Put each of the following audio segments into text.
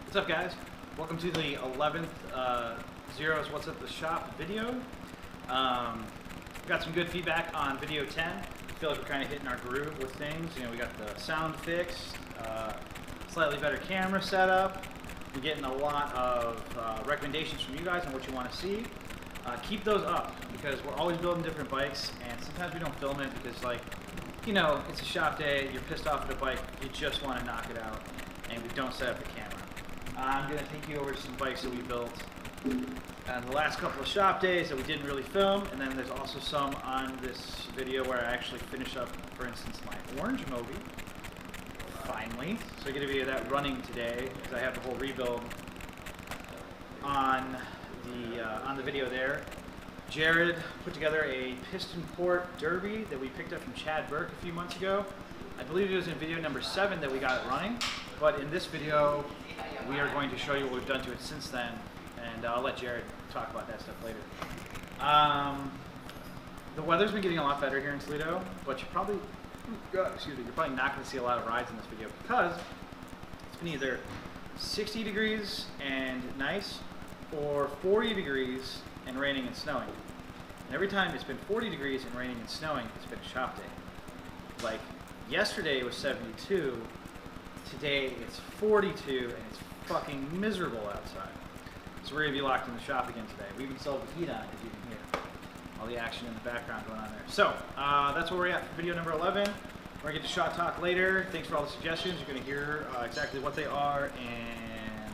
What's up, guys? Welcome to the 11th Zero's What's Up the Shop video. Got some good feedback on video 10. I feel like we're kind of hitting our groove with things. You know, we got the sound fixed, slightly better camera setup. We're getting a lot of recommendations from you guys on what you want to see. Keep those up because we're always building different bikes, and sometimes we don't film it because, like, you know, it's a shop day, you're pissed off at a bike, you just want to knock it out, and we don't set up the camera. I'm going to take you over to some bikes that we built the last couple of shop days that we didn't really film, and then there's also some on this video where I actually finish up, for instance, my orange Moby, finally. So I get a video of that running today, because I have the whole rebuild on the video there. Jared put together a piston port derby that we picked up from Chad Burke a few months ago. I believe it was in video number 7 that we got it running, but in this video we are going to show you what we've done to it since then, and I'll let Jared talk about that stuff later. The weather's been getting a lot better here in Toledo, but you're probably not going to see a lot of rides in this video because it's been either 60 degrees and nice or 40 degrees and raining and snowing. And every time it's been 40 degrees and raining and snowing, it's been a shop day. Like yesterday it was 72, today it's 42, and it's fucking miserable outside. So we're gonna be locked in the shop again today. We even still have the heat on, as you can hear. All the action in the background going on there. So that's where we're at for video number 11. We're gonna get to shot talk later. Thanks for all the suggestions. You're gonna hear exactly what they are and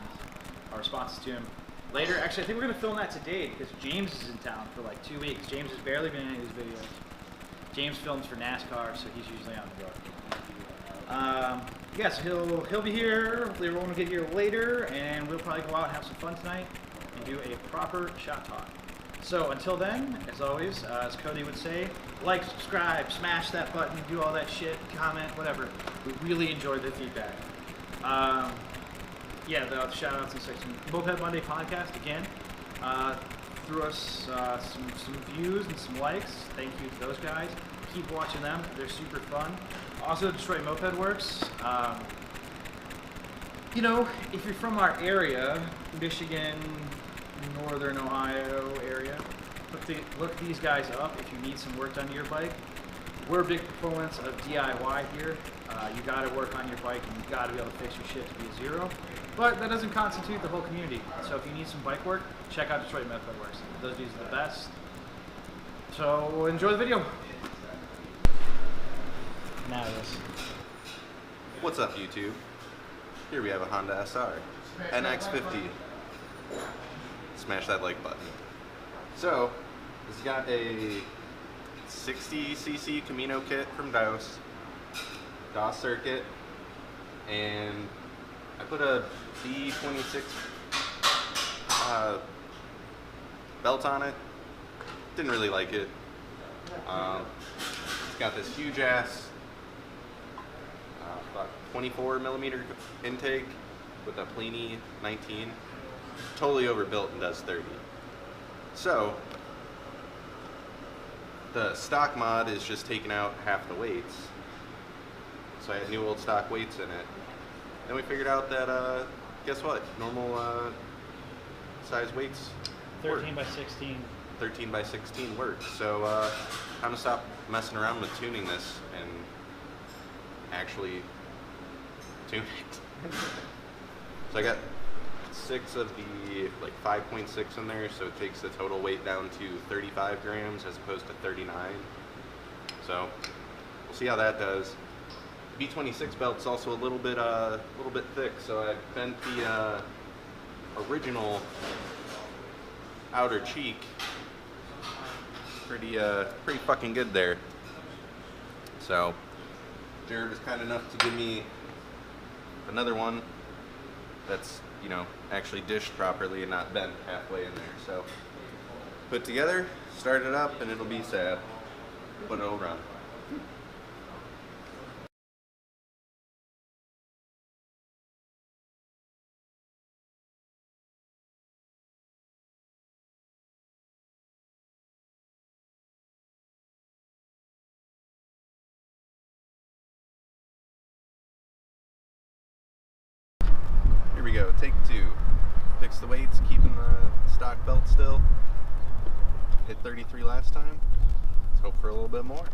our responses to them later. Actually, I think we're gonna film that today because James is in town for like 2 weeks. James has barely been in any of these videos. James films for NASCAR, so he's usually on the road. Yes, he'll be here. Hopefully everyone will get here later, and we'll probably go out and have some fun tonight and do a proper shot talk. So until then, as always, as Cody would say, like, subscribe, smash that button, do all that shit, comment, whatever. We really enjoyed the feedback. Yeah, the shout outs and section. Moped Monday podcast again threw us some views and some likes. Thank you to those guys. Keep watching them; they're super fun. Also, Detroit Moped Works. You know, if you're from our area, Michigan, Northern Ohio area, look these guys up if you need some work done to your bike. We're big proponents of DIY here. You got to work on your bike, and you got to be able to fix your shit to be a zero. But that doesn't constitute the whole community. So if you need some bike work, check out Detroit Moped Works. Those dudes are the best. So enjoy the video. Now this. What's up, YouTube? Here we have a Honda SR NX50. Smash that like button. So, it's got a 60cc Camino kit from DOS circuit, and I put a B26 belt on it. Didn't really like it. It's got this huge ass 24mm intake with a Pliny 19. Totally overbuilt and does 30. So the stock mod is just taking out half the weights. So I had new old stock weights in it. Then we figured out that guess what? Normal size weights 13 by 16. 13 by 16 works. So I'm gonna stop messing around with tuning this and actually tune it. So I got 6 of the 5.6 in there, so it takes the total weight down to 35 grams as opposed to 39. So we'll see how that does. The B26 belt's also a little bit thick, so I bent the original outer cheek pretty fucking good there. So Jared was kind enough to give me another one that's, you know, actually dished properly and not bent halfway in there. So put together, start it up, and it'll be sad, but it'll run. we go. Take 2. Fix the weights, keeping the stock belt still. Hit 33 last time. Let's hope for a little bit more.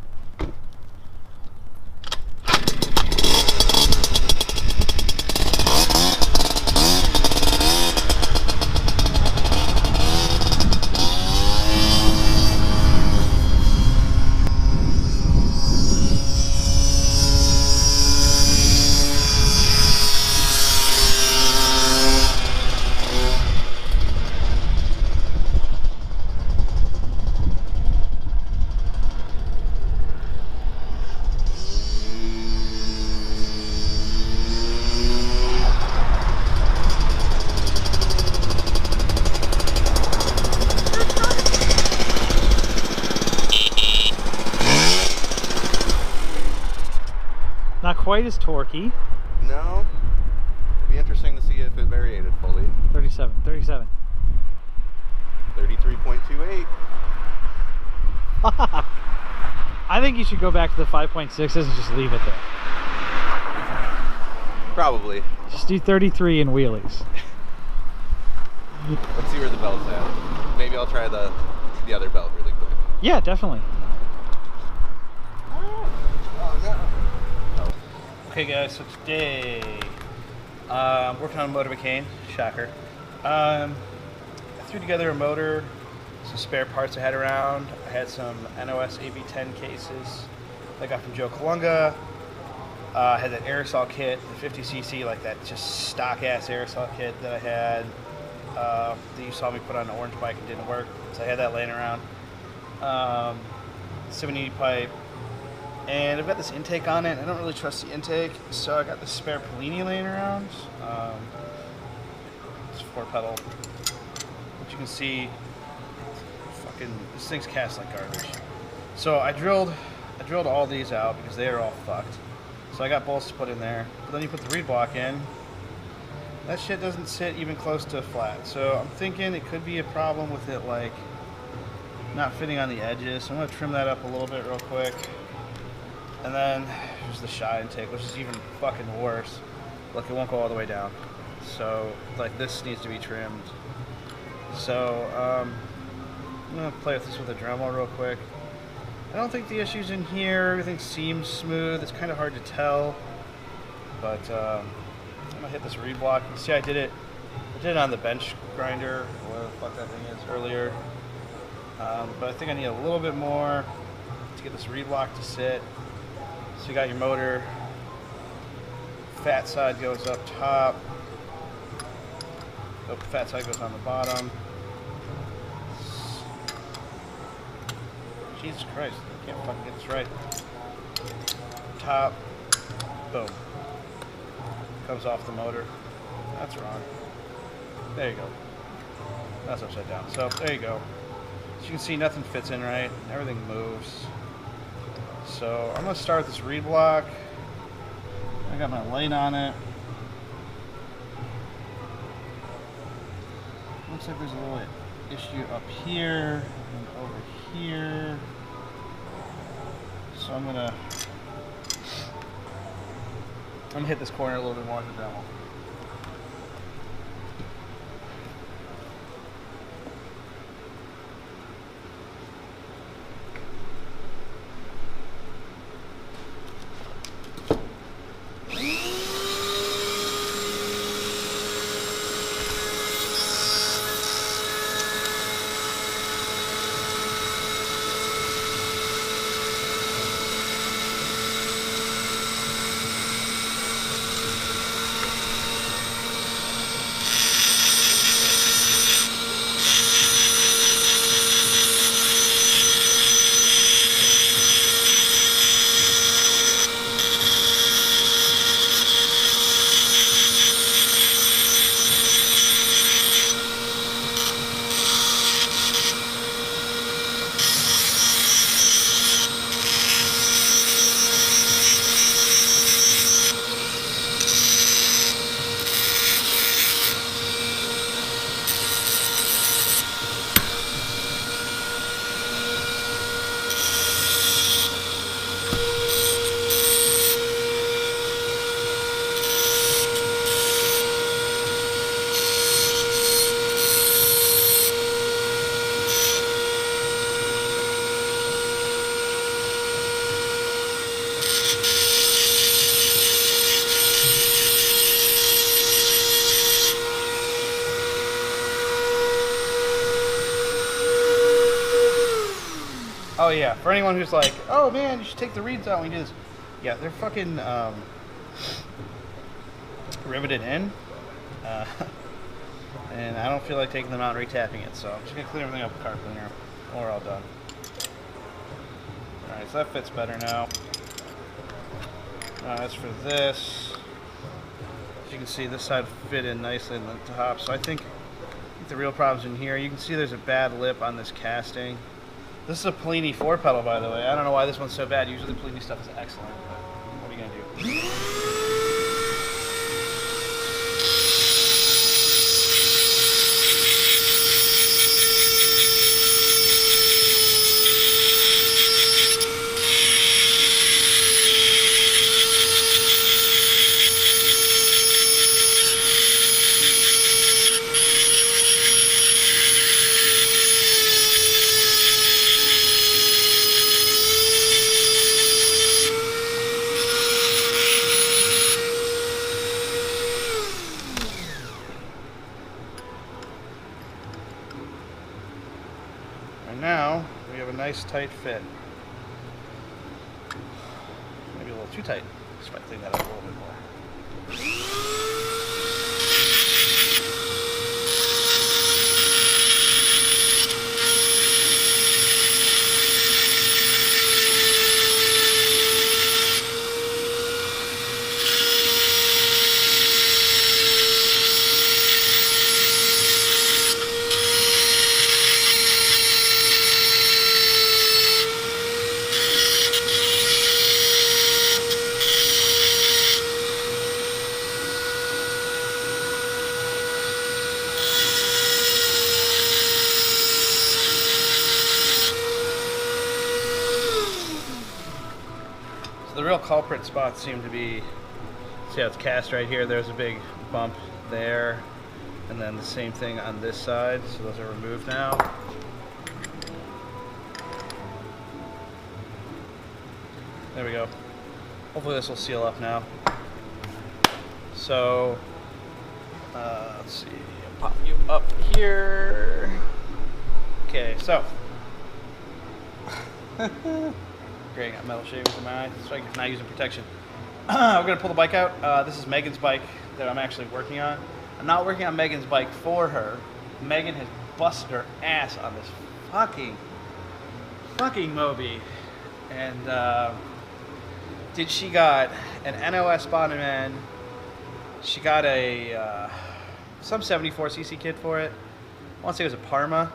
Not quite as torquey. No. It'd be interesting to see if it variated fully. 37, 37. 33.28. I think you should go back to the 5.6s and just leave it there. Probably. Just do 33 in wheelies. Let's see where the belt's at. Maybe I'll try the other belt really quick. Yeah, definitely. Oh no. Okay guys, so today I'm working on a motor mechanic, shocker. I threw together a motor, some spare parts I had around. I had some NOS AB10 cases I got from Joe Colunga. I had that aerosol kit, the 50cc, like that just stock ass aerosol kit that I had that you saw me put on an orange bike and didn't work, so I had that laying around. 780 pipe. And I've got this intake on it. I don't really trust the intake, so I got this spare Polini laying around. It's 4-pedal. But you can see, fucking, this thing's cast like garbage. So I drilled all these out because they are all fucked. So I got bolts to put in there. But then you put the reed block in. That shit doesn't sit even close to flat. So I'm thinking it could be a problem with it, like, not fitting on the edges. So I'm gonna trim that up a little bit real quick. And then here's the shot intake, which is even fucking worse. Look, it won't go all the way down. So, like, this needs to be trimmed. So, I'm gonna play with this with a Dremel real quick. I don't think the issue's in here. Everything seems smooth. It's kind of hard to tell. But, I'm gonna hit this reed block. You see I did it on the bench grinder, whatever the fuck that thing is, earlier. But I think I need a little bit more to get this reed block to sit. So you got your motor, fat side goes up top, fat side goes on the bottom. Jesus Christ, I can't fucking get this right. Top, boom. Comes off the motor. That's wrong. There you go. That's upside down. So there you go. As you can see, nothing fits in right. Everything moves. So I'm going to start this reed block. I got my light on it. Looks like there's a little issue up here and over here. So I'm gonna hit this corner a little bit more with the Dremel. Oh yeah, for anyone who's like, oh man, you should take the reeds out when you do this. Yeah, they're fucking riveted in. And I don't feel like taking them out and retapping it, so I'm just gonna clean everything up with car cleaner, and we're all done. Alright, so that fits better now. As for this, as you can see, this side fit in nicely in the top, so I think the real problem's in here. You can see there's a bad lip on this casting. This is a Polini 4 pedal, by the way. I don't know why this one's so bad. Usually the Polini stuff is excellent. What are you gonna do? And now we have a nice tight fit. Maybe a little too tight. Just might clean that up a little bit more. The real culprit spots seem to be, see how it's cast right here, there's a big bump there, and then the same thing on this side, so those are removed now. There we go. Hopefully this will seal up now. So, let's see, I'll pop you up here. Okay, so. Great, got metal shavings in my eyes, so I'm not using protection. We're gonna pull the bike out. This is Megan's bike that I'm actually working on. I'm not working on Megan's bike for her. Megan has busted her ass on this fucking Moby. And she got an NOS bottom end. She got a some 74cc kit for it. I want to say it was a Parma.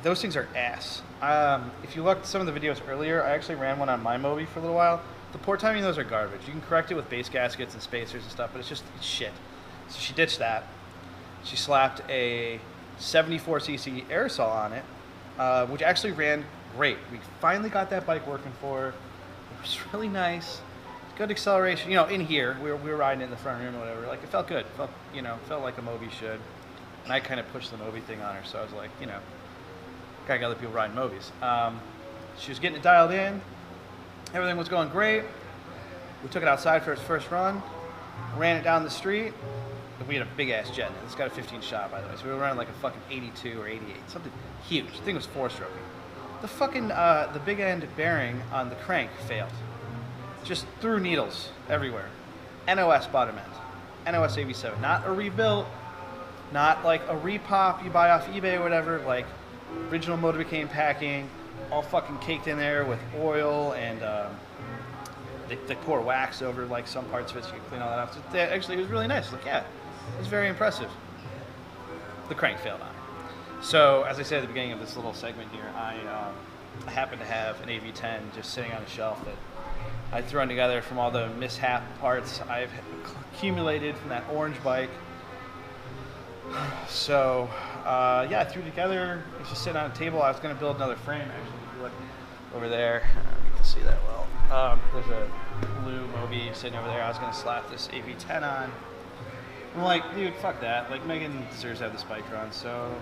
Those things are ass. If you looked at some of the videos earlier, I actually ran one on my Moby for a little while. The port timing of those are garbage. You can correct it with base gaskets and spacers and stuff, but it's shit. So she ditched that. She slapped a 74cc aerosol on it, which actually ran great. We finally got that bike working for her. It was really nice. Good acceleration. You know, in here, we were riding in the front room or whatever. Like, it felt good. Felt like a Moby should. And I kind of pushed the Moby thing on her, so I was like, you know, gotta get other people riding Mobys. She was getting it dialed in. Everything was going great. We took it outside for its first run, ran it down the street. We had a big ass jet in it. It's got a 15 shot, by the way. So we were running like a fucking 82 or 88, something huge. The thing was 4-stroking. The fucking the big end bearing on the crank failed. Just threw needles everywhere. NOS bottom end. NOS AV7, not a rebuilt, not like a repop you buy off eBay or whatever. Like original Motorcane packing, all fucking caked in there with oil and they pour wax over like some parts of it so you can clean all that off. So actually, it was really nice. Like, yeah, it was very impressive. The crank failed on it. So, as I said at the beginning of this little segment here, I happen to have an AV10 just sitting on a shelf that I'd thrown together from all the mishap parts I've accumulated from that orange bike. So, yeah, I threw it together. It's just sitting on a table. I was going to build another frame, actually. If you look over there, you can see that well. There's a blue Moby sitting over there. I was going to slap this AV10 on. I'm like, dude, fuck that. Like, Megan deserves to have this bike run. So,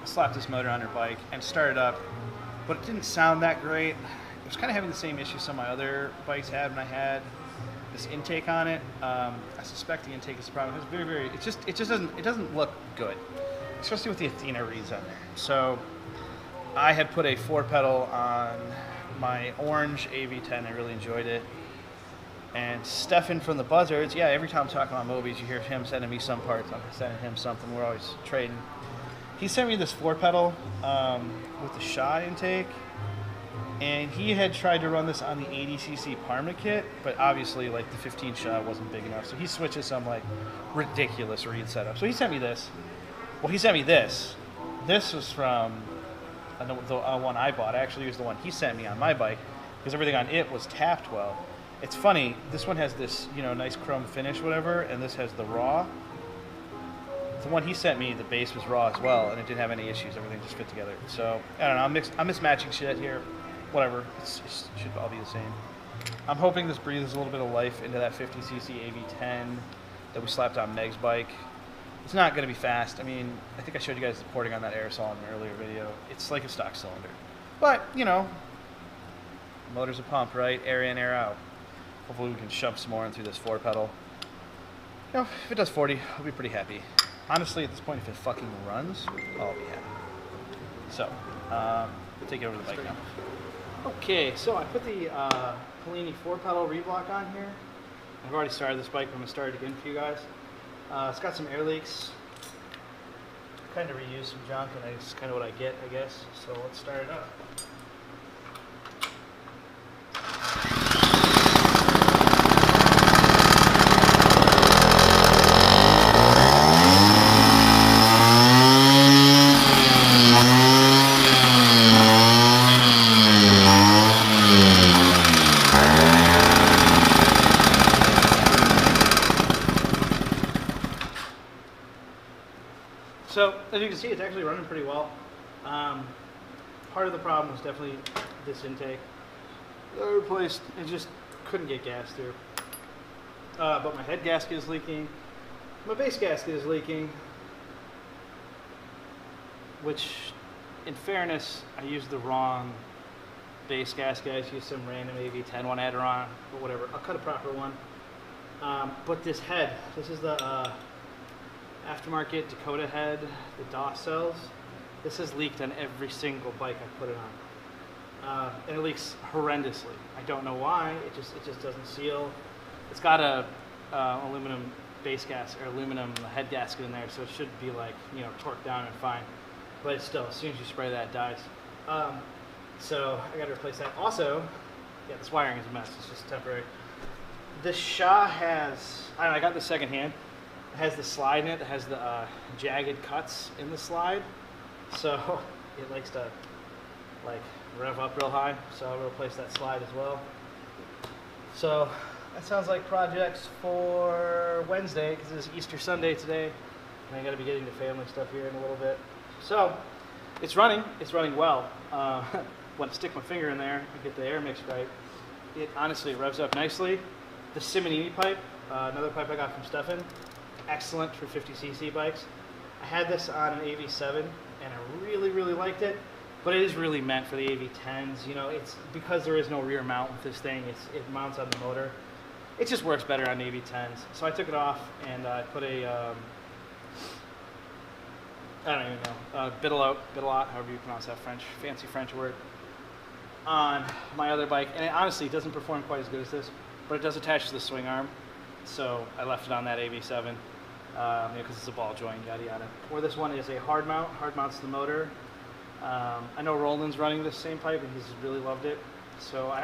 I slapped this motor on her bike and started up. But it didn't sound that great. It was kind of having the same issue some of my other bikes had when I had this intake on it. I suspect the intake is the problem. It's very, it doesn't look good, especially with the Athena reeds on there. So I had put a 4-pedal on my orange AV10. I really enjoyed it. And Stefan from the Buzzards, yeah, every time I'm talking about Mobys, you hear him sending me some parts. I'm sending him something. We're always trading. He sent me this 4-pedal with the Shaw intake. And he had tried to run this on the 80cc Parma kit, but obviously, like, the 15 Shaw wasn't big enough. So he switches some, like, ridiculous reed setup. So he sent me this. Well, he sent me this. This was from the one I bought. I actually used the one he sent me on my bike because everything on it was tapped well. It's funny, this one has this, you know, nice chrome finish, whatever, and this has the raw. The one he sent me, the base was raw as well, and it didn't have any issues. Everything just fit together. So, I don't know, I'm mismatching shit here. Whatever, it should all be the same. I'm hoping this breathes a little bit of life into that 50cc AV10 that we slapped on Meg's bike. It's not going to be fast. I mean, I think I showed you guys the porting on that aerosol in an earlier video. It's like a stock cylinder. But, you know, motor's a pump, right? Air in, air out. Hopefully we can shove some more in through this 4-pedal. You know, if it does 40, I'll be pretty happy. Honestly, at this point, if it fucking runs, I'll be happy. So, we'll take it over to the bike now. Okay, so I put the Polini 4-pedal reblock on here. I've already started this bike, but I'm going to start it again for you guys. It's got some air leaks. Kind of reuse some junk, and it's kind of what I get, I guess. So let's start it up. So, as you can see, it's actually running pretty well. Part of the problem was definitely this intake. I replaced, it just couldn't get gas through. But my head gasket is leaking. My base gasket is leaking. Which, in fairness, I used the wrong base gasket. I just used some random AV10 one I had on, but whatever. I'll cut a proper one. But this head, this is the aftermarket Dakota head, the DOS cells. This has leaked on every single bike I put it on, and it leaks horrendously. I don't know why. It just doesn't seal. It's got a aluminum base gas or aluminum head gasket in there, so it should be like, you know, torqued down and fine. But it's still, as soon as you spray that, it dies. So I got to replace that. Also, yeah, this wiring is a mess. It's just temporary. This Shaw has, I don't know, I got this secondhand. It has the slide in it that has the jagged cuts in the slide, so it likes to like rev up real high, so I'll replace that slide as well. So that sounds like projects for Wednesday, because it's Easter Sunday today, and I got to be getting to family stuff here in a little bit. So it's running well. When I stick my finger in there and get the air mix right, it honestly revs up nicely. The Simonini pipe, another pipe I got from Stefan, excellent for 50cc bikes. I had this on an AV7 and I really, really liked it, but it is really meant for the AV10s. You know, it's because there is no rear mount with this thing, it mounts on the motor. It just works better on AV10s. So I took it off and I put a, I don't even know, Bidelot, however you pronounce that fancy French word, on my other bike. And it honestly doesn't perform quite as good as this, but it does attach to the swing arm. So I left it on that AV7. Because it's a ball joint, yada yada. Or this one is a hard mounts the motor. I know Roland's running this same pipe and he's really loved it. So I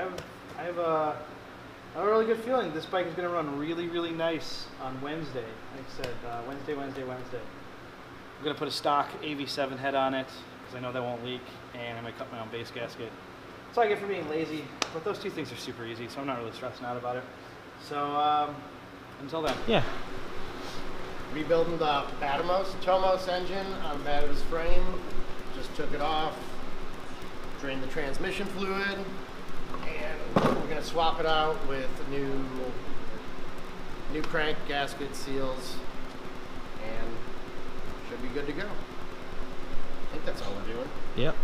have a really good feeling this bike is going to run really, really nice on Wednesday. Like I said, Wednesday. I'm going to put a stock AV7 head on it because I know that won't leak, and I'm going to cut my own base gasket. That's all I get for being lazy, but those two things are super easy, so I'm not really stressing out about it. So until then. Yeah. Rebuilding the Tomos engine on Matter's frame. Just took it off, drained the transmission fluid, and we're gonna swap it out with new crank, gasket, seals, and should be good to go. I think that's all we're doing. Yep.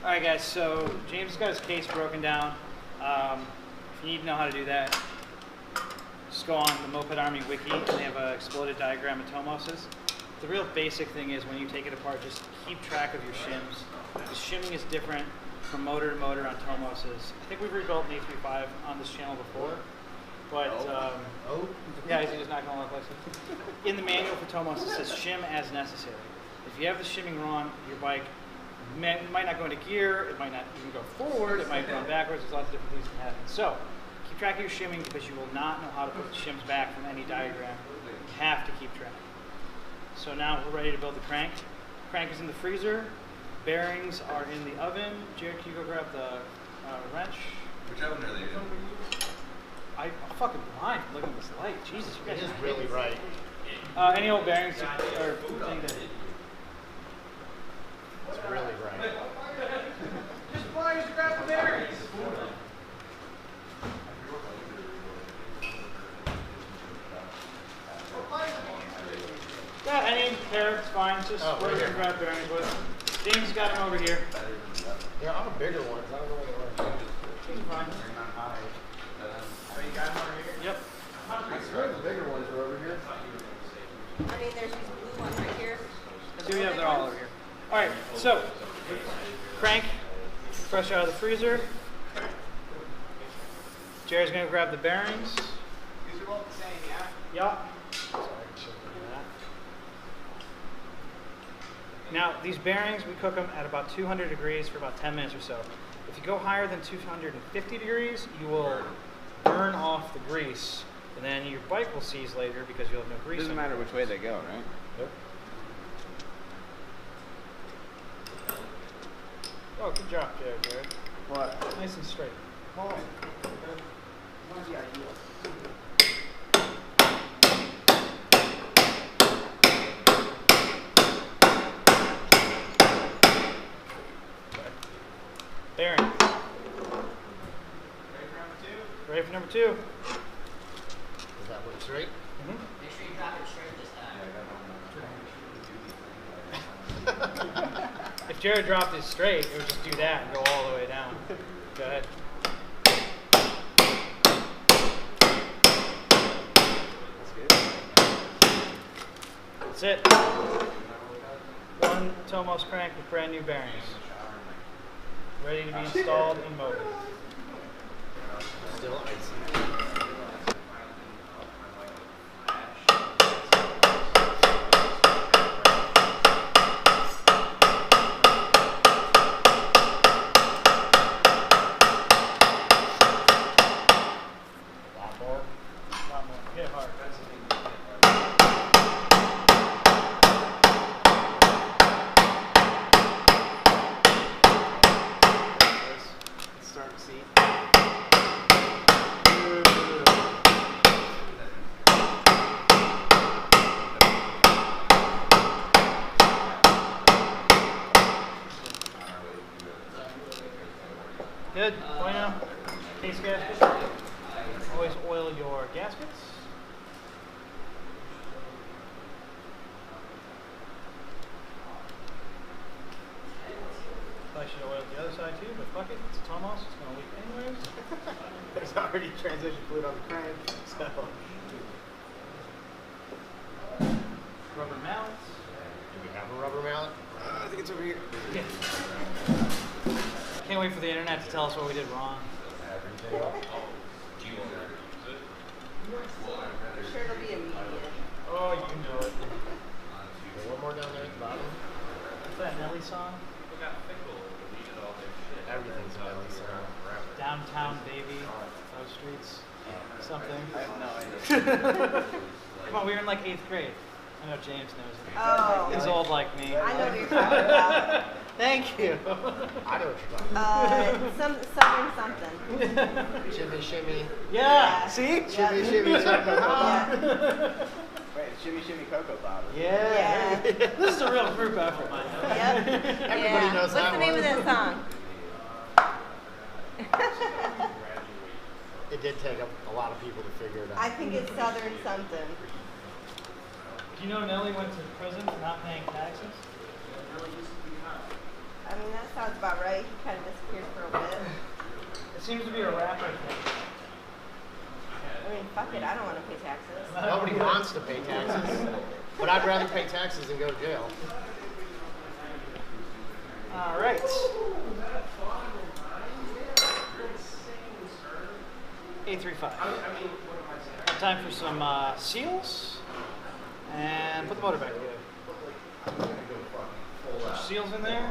All right, guys. So James got his case broken down. If you need to know how to do that, just go on the Moped Army wiki, and they have an exploded diagram of Tomoses. The real basic thing is when you take it apart, just keep track of your shims. The shimming is different from motor to motor on Tomoses. I think we've rebuilt an A35 on this channel before, but yeah, is he just not going to look like this? In the manual for Tomos, it says shim as necessary. If you have the shimming wrong, your bike might not go into gear, it might not even go forward, it might run backwards, there's lots of different things that can happen. So, keep track of your shimming because you will not know how to put the shims back from any diagram. You have to keep track. So now we're ready to build the crank. Crank is in the freezer, bearings are in the oven. Jared, can you go grab the wrench? Which oven are they in? I'm fucking blind looking at this light. Jesus, you guys It is really right. any old bearings are It's really right. Just pliers to grab the bearings. Yeah, any pair, it's fine. Just whatever you grab bearings with. James got him over here. Yeah, I'm a bigger one. I don't know where they are. He's fine. Oh, you got them over here? Yep. I swear the bigger ones are over here. I mean, there's these blue ones right here. So we have they're all over here. All right, so crank, fresh out of the freezer. Jared's gonna grab the bearings. These are both the same, yeah? Yup. Now, these bearings, we cook them at about 200 degrees for about 10 minutes or so. If you go higher than 250 degrees, you will burn off the grease, and then your bike will seize later because you'll have no grease. Doesn't matter which way they go, right? Nope. Oh, good job, Jared. What? Nice and straight. Oh. Bearing. Ready for number two? Does that look straight? Mm-hmm. Make sure you drop it straight this time. If Jared dropped it straight, it would just do that and go all the way down. Go ahead. That's it. One Tomos crank with brand new bearings. Ready to be installed in Mobys. Still icy. Good. Bueno. Case gaskets. Always oil your gaskets. Probably should oil the other side too, but fuck it. It's Tomos. It's going to leak anyways. There's already transition fluid on the crank, so. Rubber mallets. Do we have a rubber mallet? I think it's over here. Yeah. Can't wait for the internet to tell us what we did wrong. Everything up. I'm sure it'll be immediate. Oh, you know it. One more down there at the bottom. What's that Nelly song? Everything's belly, so. Downtown Baby. Those streets. Something. I have no idea. Come on, we were in like 8th grade. I know James knows it. Oh. He's old like me. I know what you're talking about. Thank you. I know what you're talking about. Something. Shimmy, shimmy. Yeah. See? Shimmy, shimmy, something. Yeah. Wait, shimmy shimmy cocoa powder. Yeah. Yeah. This is a real group effort, man. Yep. Everybody knows What's that the name one. of that song? It did take a lot of people to figure it out. I think it's Southern something. Do you know Nelly went to prison for not paying taxes? I mean, that sounds about right. He kind of disappeared for a bit. It seems to be a rapper thing. I mean, fuck it. I don't want to pay taxes. Nobody wants to pay taxes, but I'd rather pay taxes than go to jail. All right. A35. Time for some seals, and put the motor back together. Seals in there.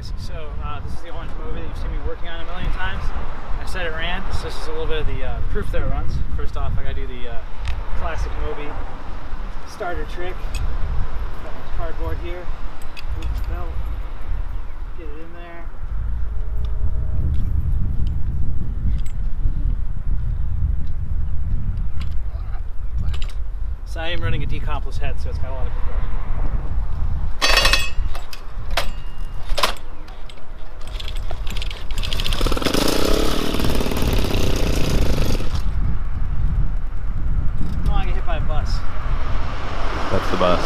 guys, so this is the orange Moby that you've seen me working on a million times. I said it ran, so this is a little bit of the proof that it runs. First off, I gotta do the classic Moby starter trick. Got my cardboard here, move the belt, get it in there. So I am running a decompressed head, so it's got a lot of compression. That's the bus.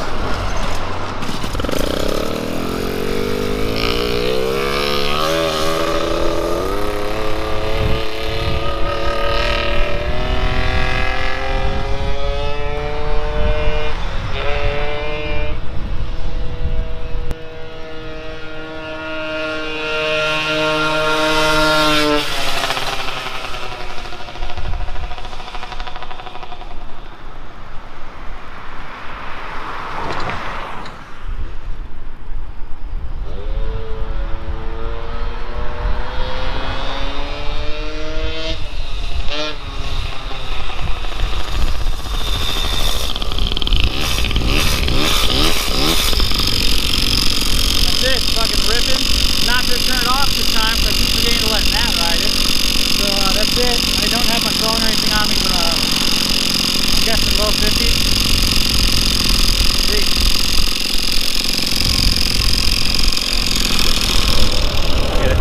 That's it. I don't have my phone or anything on me, but I'm guessing low 50s. See. Get it.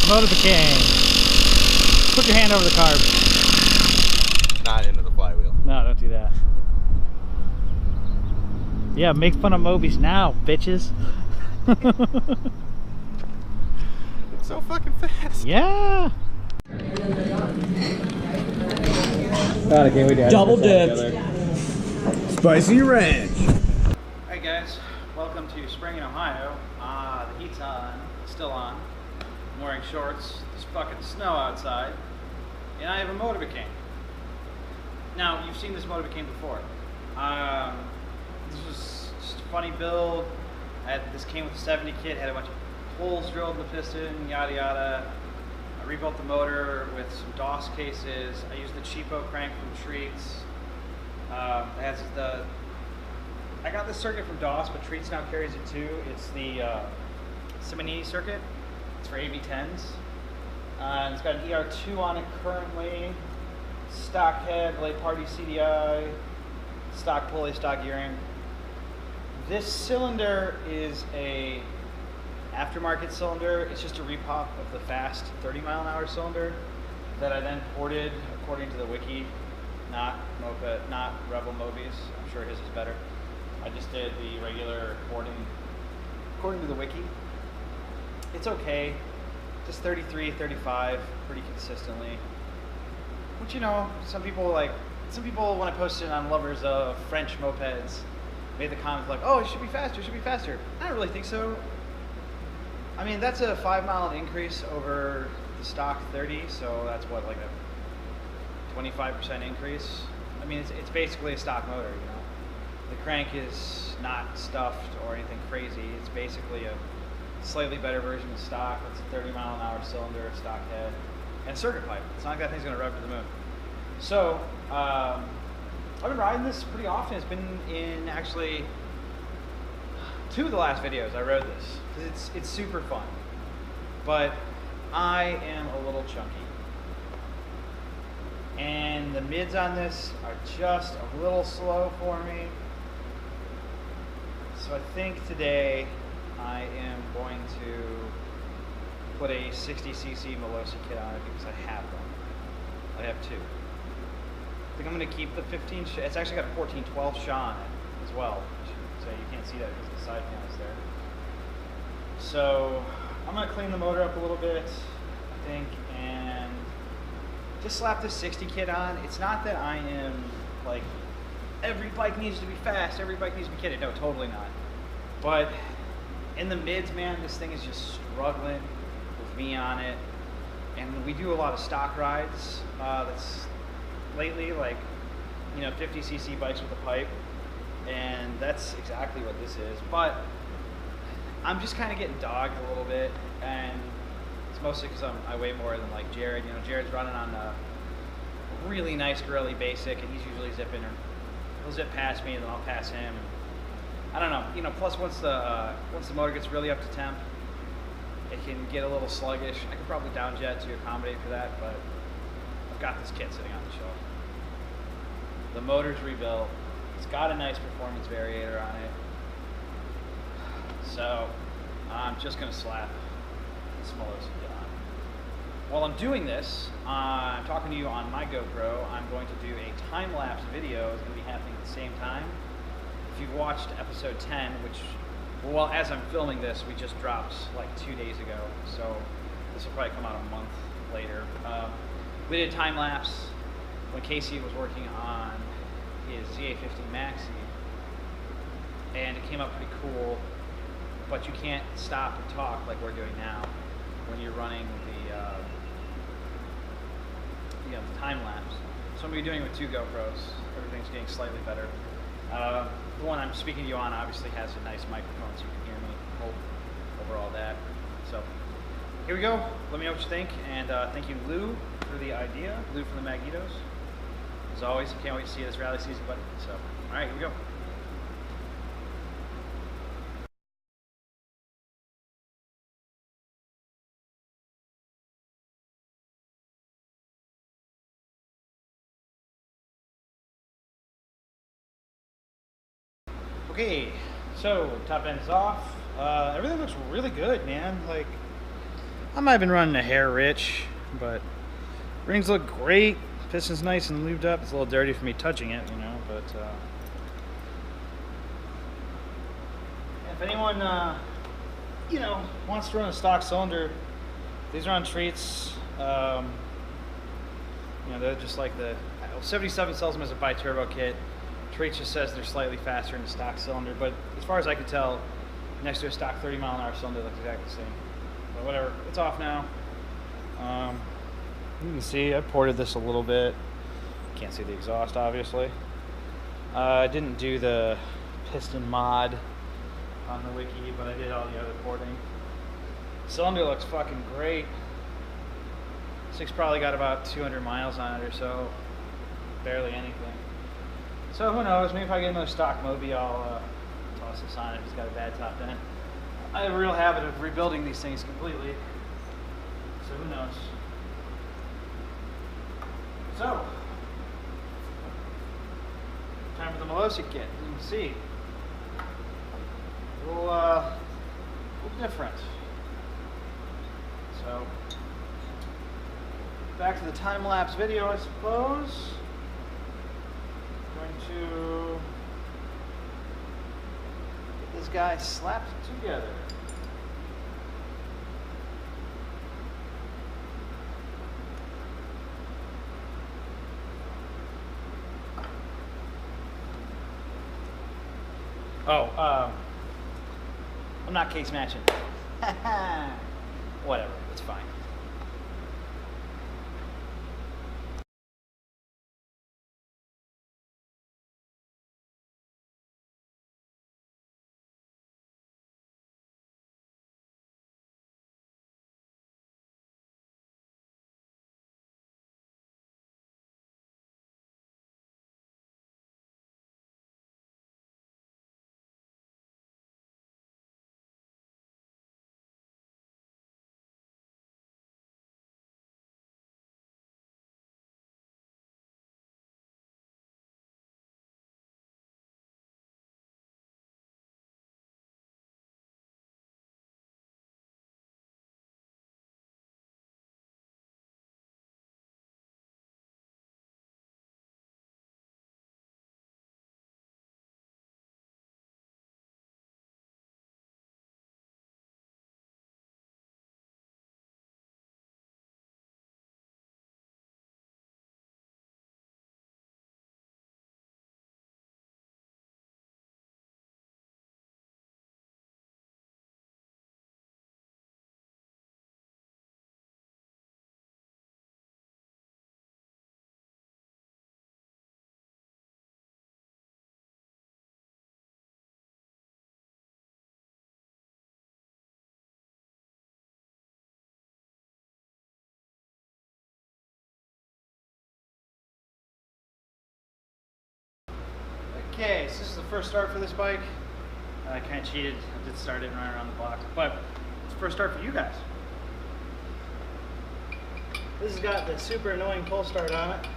Mobys. Put your hand over the carb. Not into the flywheel. No, don't do that. Yeah, make fun of Mobys now, bitches. It's so fucking fast. Yeah. God, I can't wait to double dipped. Spicy ranch. Hey guys, welcome to spring in Ohio. The heat's on, still on. I'm wearing shorts, there's fucking snow outside, and I have a Mobys. Now, you've seen this Mobys before. This was just a funny build. This came with a 70 kit, had a bunch of holes drilled in the piston, yada yada. I rebuilt the motor with some DOS cases. I used the cheapo crank from Treats. I got this circuit from DOS, but Treats now carries it too. It's the Simonini circuit. It's for AV10s. And it's got an ER2 on it currently. Stock head, late party CDI, stock pulley, stock gearing. This cylinder is a aftermarket cylinder. It's just a repop of the fast 30-mile-an-hour cylinder that I then ported according to the wiki, not Rebel Mobys. I'm sure his is better. I just did the regular porting according to the wiki. It's okay, just 33, 35, pretty consistently. Which, you know, some people when I posted on Lovers of French Mopeds made the comment like, oh, it should be faster, it should be faster. I don't really think so. I mean, that's a 5-mile increase over the stock 30, so that's what, like a 25% increase. I mean, it's basically a stock motor, you know. The crank is not stuffed or anything crazy. It's basically a slightly better version of stock. It's a 30-mile-an-hour cylinder, stock head, and circuit pipe. It's not like that thing's gonna rev to the moon. So, I've been riding this pretty often. It's been in actually 2 of the last videos I rode this, because it's super fun. But I am a little chunky. And the mids on this are just a little slow for me. So I think today I am going to put a 60cc Melosi kit on it because I have one. I have 2. I think I'm going to keep the 15. It's actually got a 1412 Shaw on it. as well. I should say you can't see that because the side panel's there. So I'm gonna clean the motor up a little bit, I think, and just slap this 60 kit on. It's not that I am like, every bike needs to be fast, every bike needs to be kitted. No, totally not. But in the mids, man, this thing is just struggling with me on it. And we do a lot of stock rides. That's lately, like, 50cc bikes with a pipe. And that's exactly what this is. But I'm just kind of getting dogged a little bit. And it's mostly because I weigh more than like Jared. Jared's running on a really nice Gorilla basic, and he's usually zipping, or he'll zip past me, and then I'll pass him. I don't know. Plus once the motor gets really up to temp, it can get a little sluggish. I could probably downjet to accommodate for that, but I've got this kit sitting on the shelf. The motor's rebuilt. It's got a nice performance variator on it. So I'm just gonna slap the Tomos kit on. While I'm doing this, I'm talking to you on my GoPro. I'm going to do a time-lapse video. It's going to be happening at the same time. If you've watched episode 10, which, well, as I'm filming this, we just dropped like 2 days ago, so this will probably come out a month later. We did a time-lapse when Casey was working on his ZA50 Maxi, and it came out pretty cool, but you can't stop and talk like we're doing now when you're running the time lapse. So I'm going to be doing it with 2 GoPros. Everything's getting slightly better. The one I'm speaking to you on obviously has a nice microphone so you can hear me over all that. So here we go. Let me know what you think, and thank you, Lou, for the idea. Lou from the Magnetos. As always, I can't wait to see you this rally season, buddy. So, all right, here we go. Okay, so top end's off. Everything looks really good, man. Like, I might have been running a hair rich, but rings look great. Piston's nice and lubed up. It's a little dirty for me touching it, but if anyone, wants to run a stock cylinder, these are on treats. They're just like 77 sells them as a bi-turbo kit. Treats just says they're slightly faster in the stock cylinder, but as far as I could tell, next to a stock 30-mile-an-hour cylinder looks exactly the same. But whatever, it's off now. You can see I ported this a little bit. Can't see the exhaust, obviously. I didn't do the piston mod on the wiki, but I did all the other porting. Cylinder looks fucking great. This thing's probably got about 200 miles on it or so. Barely anything. So who knows, maybe if I get another stock Moby, I'll toss this on if it's got a bad top end. I have a real habit of rebuilding these things completely. So who knows. So, time for the Molosi kit. You can see, a little different. So, back to the time-lapse video, I suppose. Going to get this guy slapped together. Oh, I'm not case matching. Whatever, it's fine. Okay, so this is the first start for this bike. I kind of cheated. I did start it and run around the block, but it's the first start for you guys. This has got the super annoying pull start on it.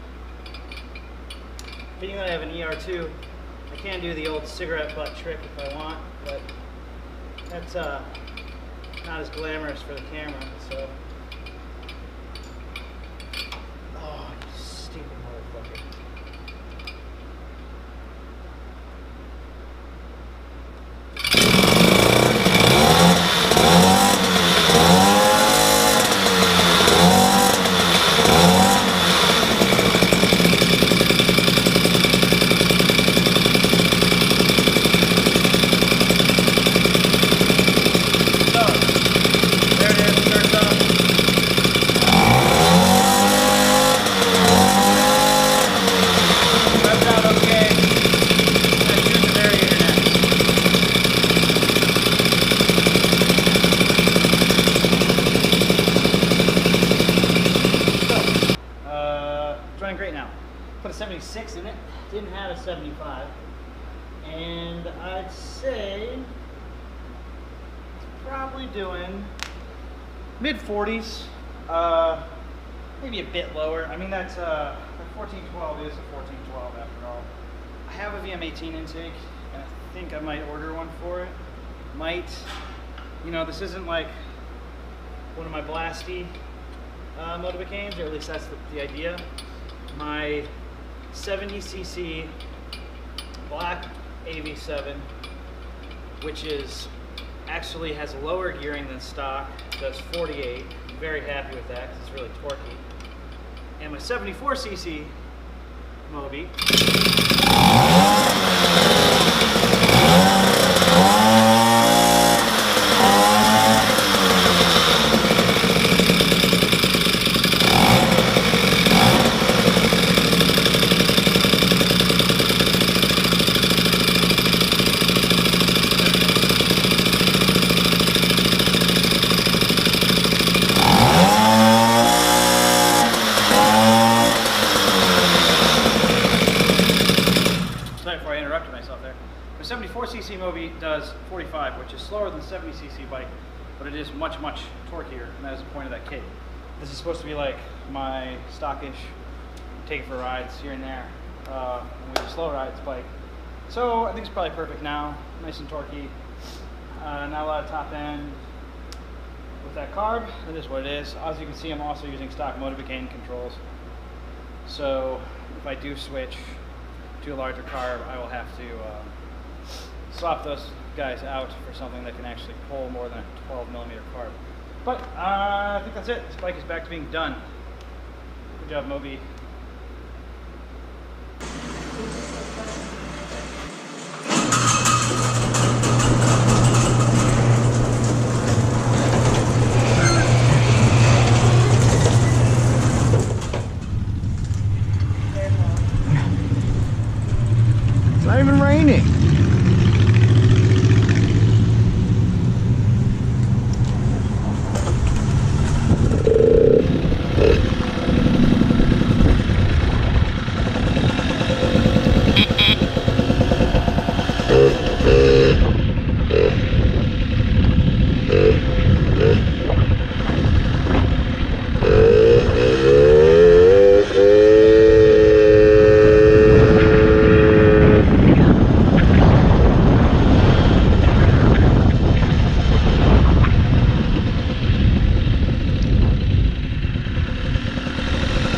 Being that I have an ER2, I can do the old cigarette butt trick if I want, but that's not as glamorous for the camera, so. Oh, you stupid motherfucker. Great now. Put a 76 in it, didn't have a 75, and I'd say it's probably doing mid 40s, maybe a bit lower. I mean, that's the 1412 is a 1412 after all. I have a VM18 intake, and I think I might order one for it. Might, you know, this isn't like one of my blasty motivacanes, or at least that's the idea. My 70cc black AV7, which is actually has lower gearing than stock, does 48. I'm very happy with that because it's really torquey. And my 74cc Moby. The 74cc Moby does 45, which is slower than the 70cc bike, but it is much, much torqueier, and that is the point of that kit. This is supposed to be like my stockish, take it for rides here and there, when we do slow rides bike. So I think it's probably perfect now, nice and torquey, not a lot of top end. With that carb, it is what it is. As you can see, I'm also using stock Motivacane controls. So if I do switch to a larger carb, I will have to swap those guys out for something that can actually pull more than a 12mm carb. But I think that's it. This bike is back to being done. Good job, Moby. It's not even raining.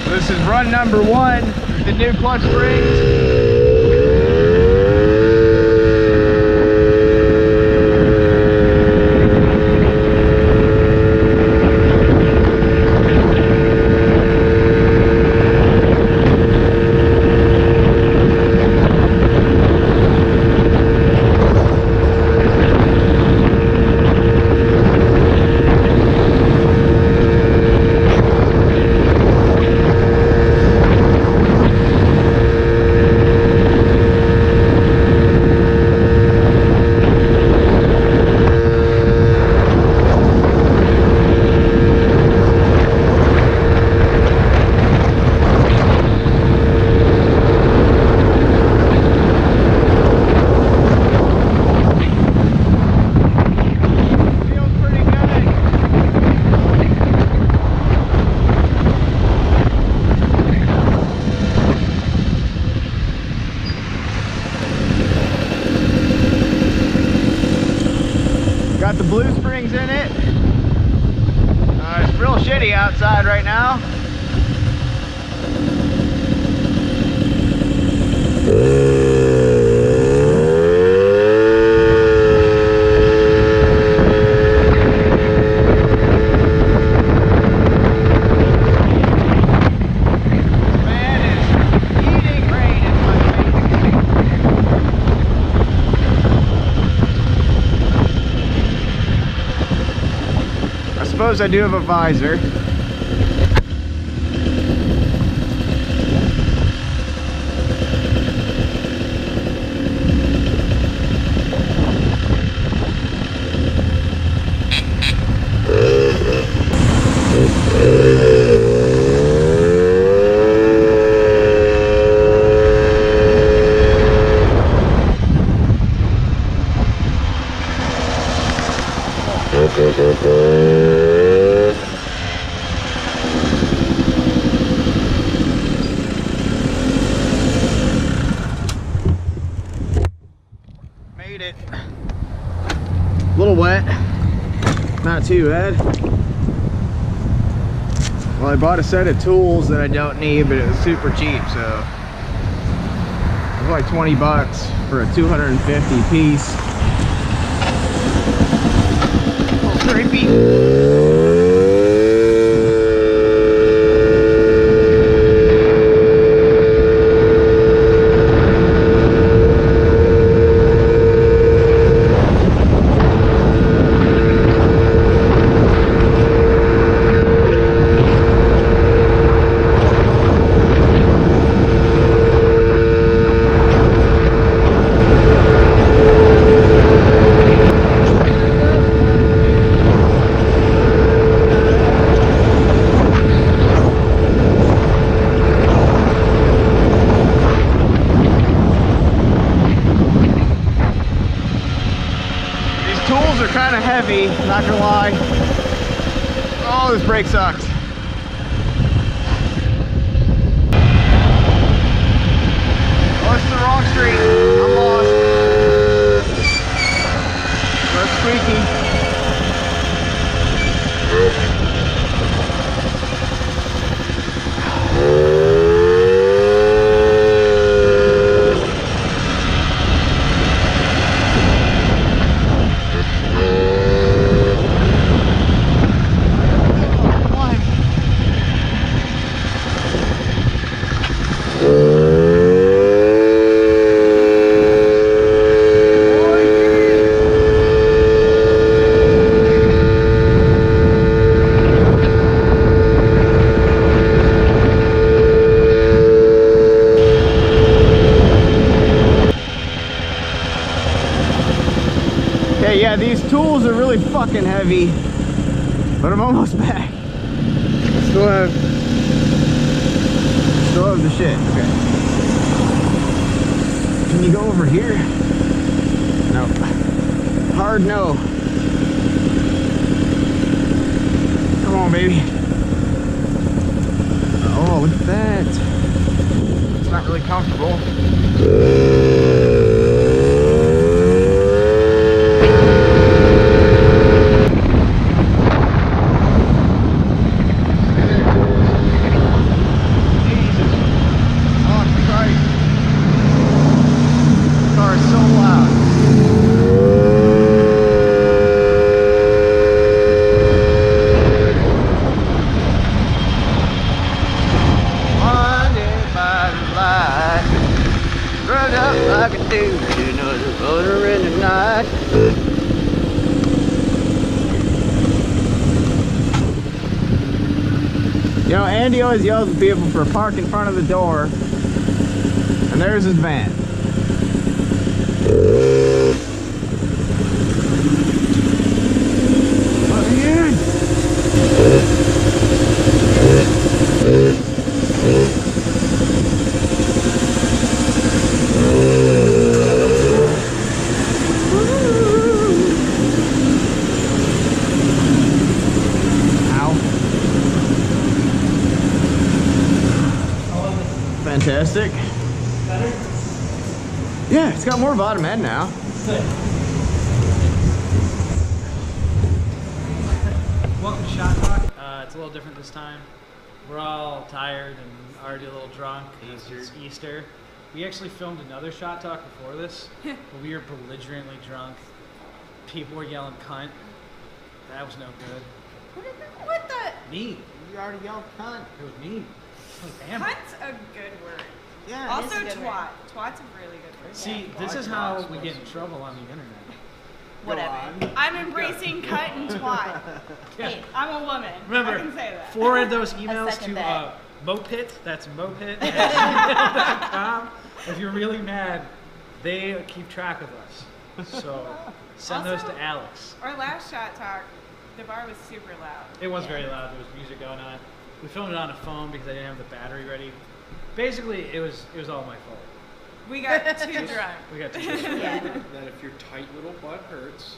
This is run number 1, the new clutch springs. Got the blue springs in it. It's real shitty outside right now. I suppose I do have a visor. Made it. A little wet, not too bad. Well, I bought a set of tools that I don't need, but it was super cheap, so it was like 20 bucks for a 250 piece. Oh, creepy. Kind of heavy, not gonna lie. Oh, this brake sucks. Oh, it's the wrong street. I'm lost. That's squeaky. Yeah, these tools are really fucking heavy, but I'm almost back. Still have the shit. Okay. Can you go over here? No. Hard no. Come on, baby. Oh, look at that. It's not really comfortable. You know, Andy always yells at people for park in front of the door, and there's his van. Fantastic. Better? Yeah, it's got more bottom end now. Good. welcome to Shot Talk. It's a little different this time. We're all tired and already a little drunk. It's Easter. We actually filmed another Shot Talk before this, but we were belligerently drunk. People were yelling cunt. That was no good. What the? Me. You already yelled cunt. It was me. Oh, damn. Cunt's a good word. Yeah. Also, it is a good twat. Twat's a really good word. See, this is how we get in trouble on the internet. Whatever. I'm embracing cunt and twat. Yeah. Hey, I'm a woman. Remember, I can say that. forward those emails second to that. Mopit, that's mopit@gmail.com. If you're really mad, they keep track of us. So send those Also- to Alex. Our last shot talk, the bar was super loud. It was very loud. There was music going on. We filmed it on a phone because I didn't have the battery ready. Basically, it was all my fault. We got too drunk. We got to Yeah. That if your tight little butt hurts,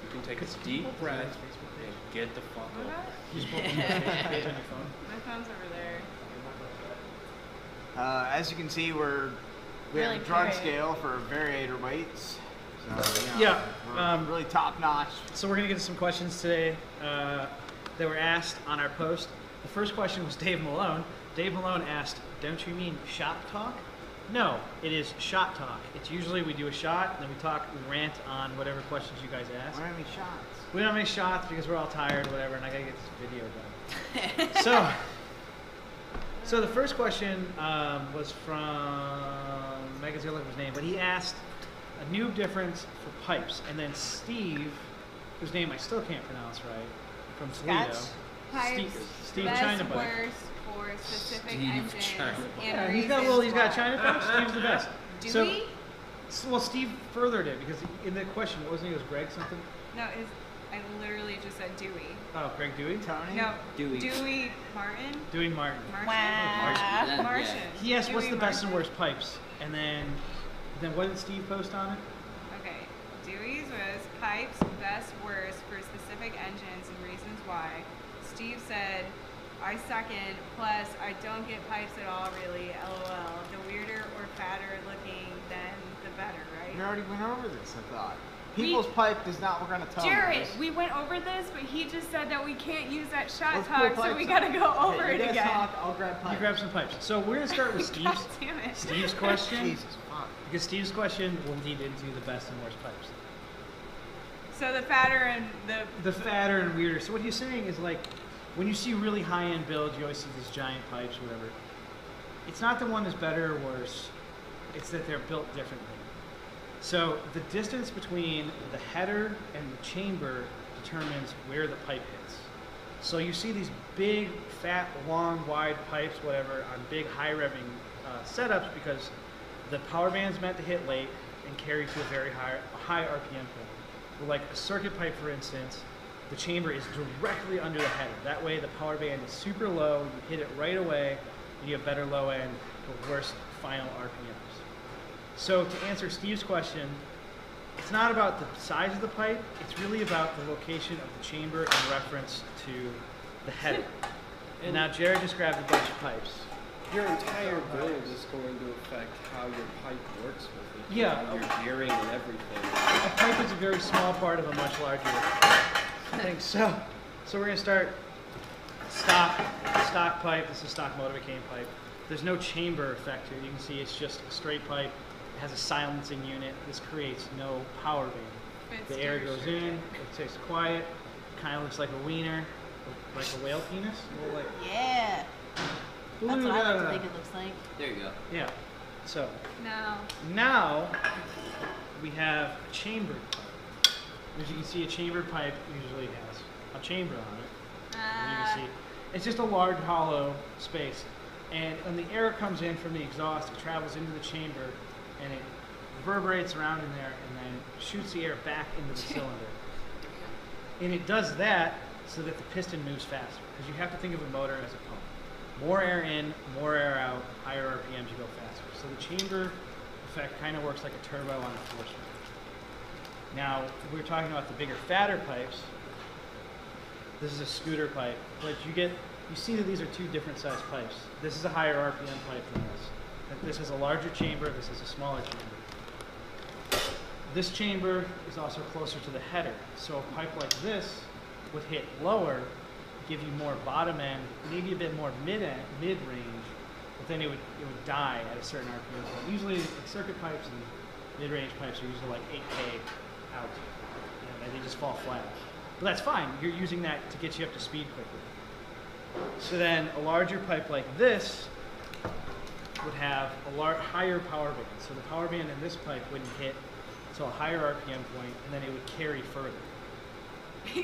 you can take a deep breath and get the fuck What over. about? You just open your Facebook page on your phone. My phone's over there. As you can see, we have Really a drug great. scale for variator weights. So, you know, Yeah, we're really top notch. So we're gonna get to some questions today that were asked on our post. The first question was Dave Malone. Dave Malone asked, "Don't you mean shot talk?" No, it is shot talk. It's usually we do a shot, and then we rant on whatever questions you guys ask. How many shots? We don't have any shots because we're all tired, whatever, and I gotta get this video done. So the first question was from Megan's gonna look up his name, but he asked a new difference for pipes, and then Steve, whose name I still can't pronounce right, from Toledo. Scotch? Pipes, Steve best, China Bike. worst for specific Steve engines China Bike. and Yeah, reasons he's got why. China pipes. Steve's the best. Do So- we? Well, Steve furthered it because in the question, what wasn't he? It was Greg something? No, I literally just said Dewey. Oh, Greg Dewey? Tony? No, Dewey. Dewey Martin? Dewey Martin. Martian? Wow. Martian. He asked what's Dewey the best and Martin. worst pipes, and then what did Steve post on it? Okay, Dewey's was pipes, best, worst for specific engines and reasons why. Steve said, I second, plus I don't get pipes at all really, lol. The weirder or fatter looking, then the better, We right? already went over this, I thought. People's pipe does not work on a Tomos. Jared, we went over this, but he just said that we can't use that shot Let's pull talk, so pipes we up. gotta go over Hey, it you guys again. talk, I'll grab pipes. You grab some pipes. So we're gonna start with God Steve's damn it. Steve's question Jesus, fuck. because Steve's question will lead into the best and worst pipes. So the fatter and The fatter and weirder. So what he's saying is like when you see really high-end builds, you always see these giant pipes, whatever. It's not the one is better or worse. It's that they're built differently. So the distance between the header and the chamber determines where the pipe hits. So you see these big, fat, long, wide pipes, whatever, on big, high-revving setups because the power band's meant to hit late and carry to a very high RPM point. But like a circuit pipe, for instance, the chamber is directly under the header. That way the power band is super low, you hit it right away, and you have better low end, but worse final RPMs. So to answer Steve's question, it's not about the size of the pipe, it's really about the location of the chamber in reference to the header. And now Jared just grabbed a bunch of pipes. Your entire build is going to affect how your pipe works with it. Yeah. Your gearing and everything. A pipe is a very small part of a much larger thing. So we're gonna start stock pipe. This is stock Motorcane pipe. There's no chamber effect here. You can see it's just a straight pipe. It has a silencing unit. This creates no power band. It's The air super goes in. It stays quiet. Kind of looks like a wiener, like a whale penis. A little like, Yeah. That's what I like to think it looks like. There you go. yeah. So No. now we have a chambered pipe. As you can see, a chambered pipe usually has a chamber on it. And you can see it's just a large hollow space. And when the air comes in from the exhaust, it travels into the chamber and it reverberates around in there and then shoots the air back into the cylinder. And it does that so that the piston moves faster because you have to think of a motor as a pump. More air in, more air out, higher RPMs, you go faster. So the chamber effect kind of works like a turbo on a force wheel. Now, we were talking about the bigger, fatter pipes. This is a scooter pipe, but you see that these are two different sized pipes. This is a higher RPM pipe than this. This is a larger chamber, this is a smaller chamber. This chamber is also closer to the header, so a pipe like this would hit lower give you more bottom end, maybe a bit more mid range, but then it would die at a certain RPM point. Usually, like circuit pipes and mid range pipes are usually like 8K out, and they just fall flat. But that's fine. You're using that to get you up to speed quickly. So then, a larger pipe like this would have a higher power band. So the power band in this pipe wouldn't hit to a higher RPM point, and then it would carry further.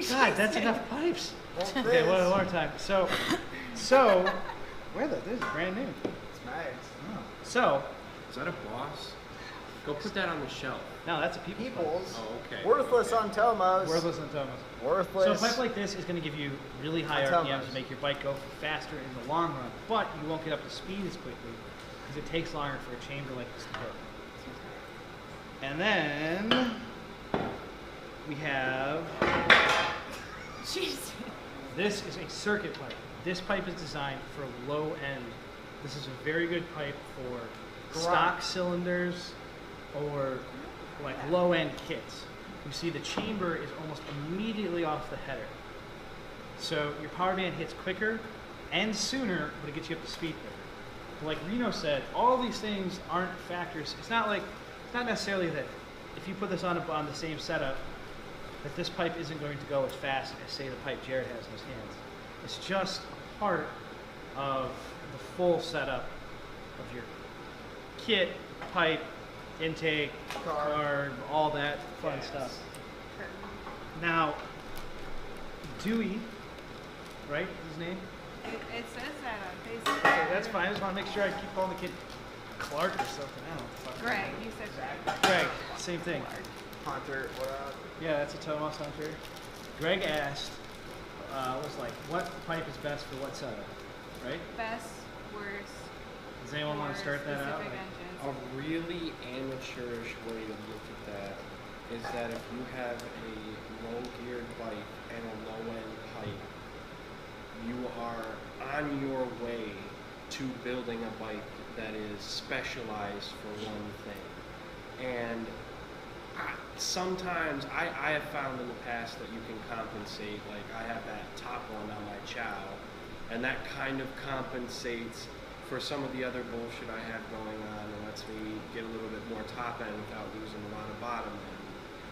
God, that's enough pipes. Okay, one more time. So, this is brand new. It's nice. Oh. So, Is that a Boss? Go put that on the shelf. no, that's a People's pipe. People's. Oh, okay. Worthless okay. on Tomos. Worthless on Tomos. Worthless. So a pipe like this is going to give you really high On RPMs Tomos. to make your bike go faster in the long run, but you won't get up to speed as quickly because it takes longer for a chamber like this to hit. And then we have Jesus. this is a circuit pipe. This pipe is designed for low end. This is a very good pipe for stock cylinders or like low end kits. You see the chamber is almost immediately off the header. So your power band hits quicker and sooner, but it gets you up to speed quicker. Like Reno said, all these things aren't factors. It's not necessarily that if you put this on the same setup, that this pipe isn't going to go as fast as, say, the pipe Jared has in his hands. It's just part of the full setup of your kit, pipe, intake, carb, all that fun stuff. Now, Dewey, right, is his name? It says that on Facebook. Okay, that's fine. I just want to make sure I keep calling the kid Clark or something. I don't know what the fuck. Greg, you said Greg. Greg, same thing. Hunter, what up? Yeah, that's a Tomos Hunter. Greg asked, what pipe is best for what setup, right? Best, worst. Does anyone want to start that out? specific Like, engines. A really amateurish way to look at that is that if you have a low geared bike and a low end pipe, you are on your way to building a bike that is specialized for one thing. And sometimes I have found in the past that you can compensate. Like I have that top one on my chow, and that kind of compensates for some of the other bullshit I have going on and lets me get a little bit more top end without losing a lot of bottom end.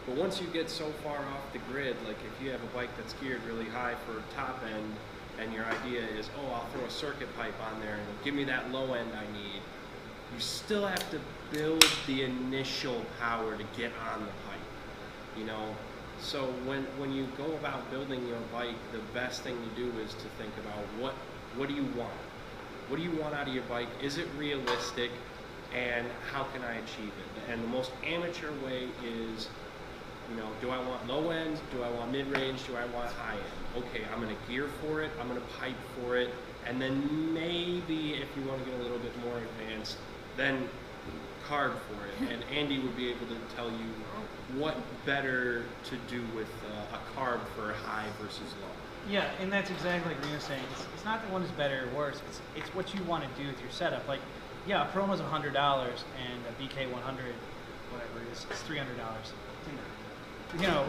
But once you get so far off the grid, like if you have a bike that's geared really high for top end and your idea is, oh, I'll throw a circuit pipe on there and it'll give me that low end I need, you still have to build the initial power to get on the pipe, you know? So when you go about building your bike, the best thing to do is to think about what do you want? What do you want out of your bike? Is it realistic? And how can I achieve it? And the most amateur way is, you know, do I want low end? Do I want mid-range? Do I want high end? Okay, I'm going to gear for it. I'm going to pipe for it. And then maybe if you want to get a little bit more advanced, then carb for it. And Andy would be able to tell you what better to do with a carb for high versus low. yeah, and that's exactly like Reno's saying. It's not the one is better or worse. It's what you want to do with your setup. Like, yeah, a Promo's $100 and a BK 100, whatever it is, it's $300. You know,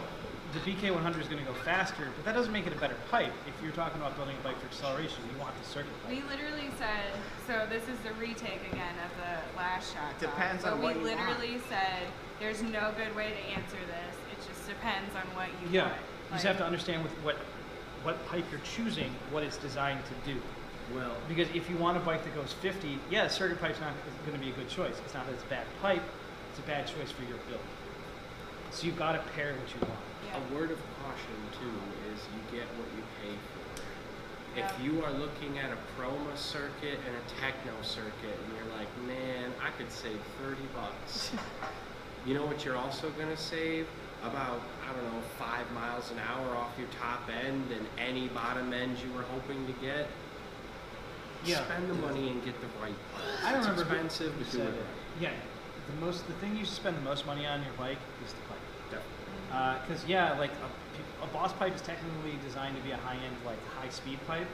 the BK 100 is going to go faster, but that doesn't make it a better pipe. If you're talking about building a bike for acceleration, you want the circuit pipe. We literally said, so this is the retake again of the last shot. It depends on what you we literally said, there's no good way to answer this. It just depends on what you Yeah, want. you just have to understand with what pipe you're choosing, what it's designed to do. Well, Because if you want a bike that goes 50, yeah, the circuit pipe's not going to be a good choice. It's not that it's a bad pipe, it's a bad choice for your build. So you've got to pair what you want. Yeah. a word of caution too is you get what you pay for. Yeah. If you are looking at a Proma circuit and a Techno circuit and you're like, man, I could save 30 bucks. You know what you're also gonna save? About, I don't know, 5 miles an hour off your top end and any bottom end you were hoping to get. Yeah. Spend the money and get the right part. I don't It's remember who expensive, but do said it it. right. Yeah, the thing you spend the most money on your bike is the pipe. Definitely. Because yeah, like a Boss pipe is technically designed to be a high-end, like high-speed pipe,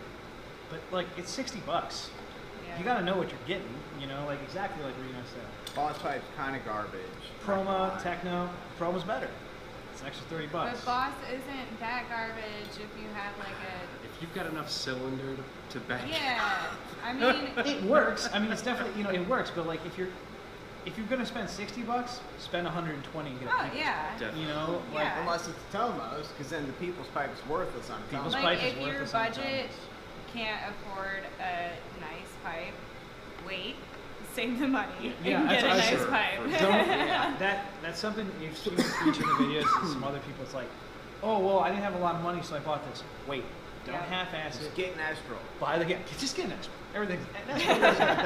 but like it's 60 bucks. Yeah. You got to know what you're getting, you know, like exactly like Reno said. Boss pipe's kind of garbage. Proma, Techno, Proma's better. It's an extra $30 bucks. But Boss isn't that garbage if you have like a. If you've got enough cylinder to back. Yeah, I mean. It works. I mean, it's definitely, you know, it works. But like, if you're gonna spend $60, spend 120 and get a Oh people's. yeah. You know, like Yeah. Unless it's Tomos, because then the people's pipe is worthless on People's Tomos. pipe Like is if your worthless on budget Tomos. can't afford a nice pipe, wait, save the money Yeah, and that's get a what I nice said. pipe. Don't, that's something you've seen me preach in the videos and some other people. It's like, oh well, I didn't have a lot of money, so I bought this. Wait, don't Yeah. half-ass it. Just get an Astral. Buy the just get an extra. Everything's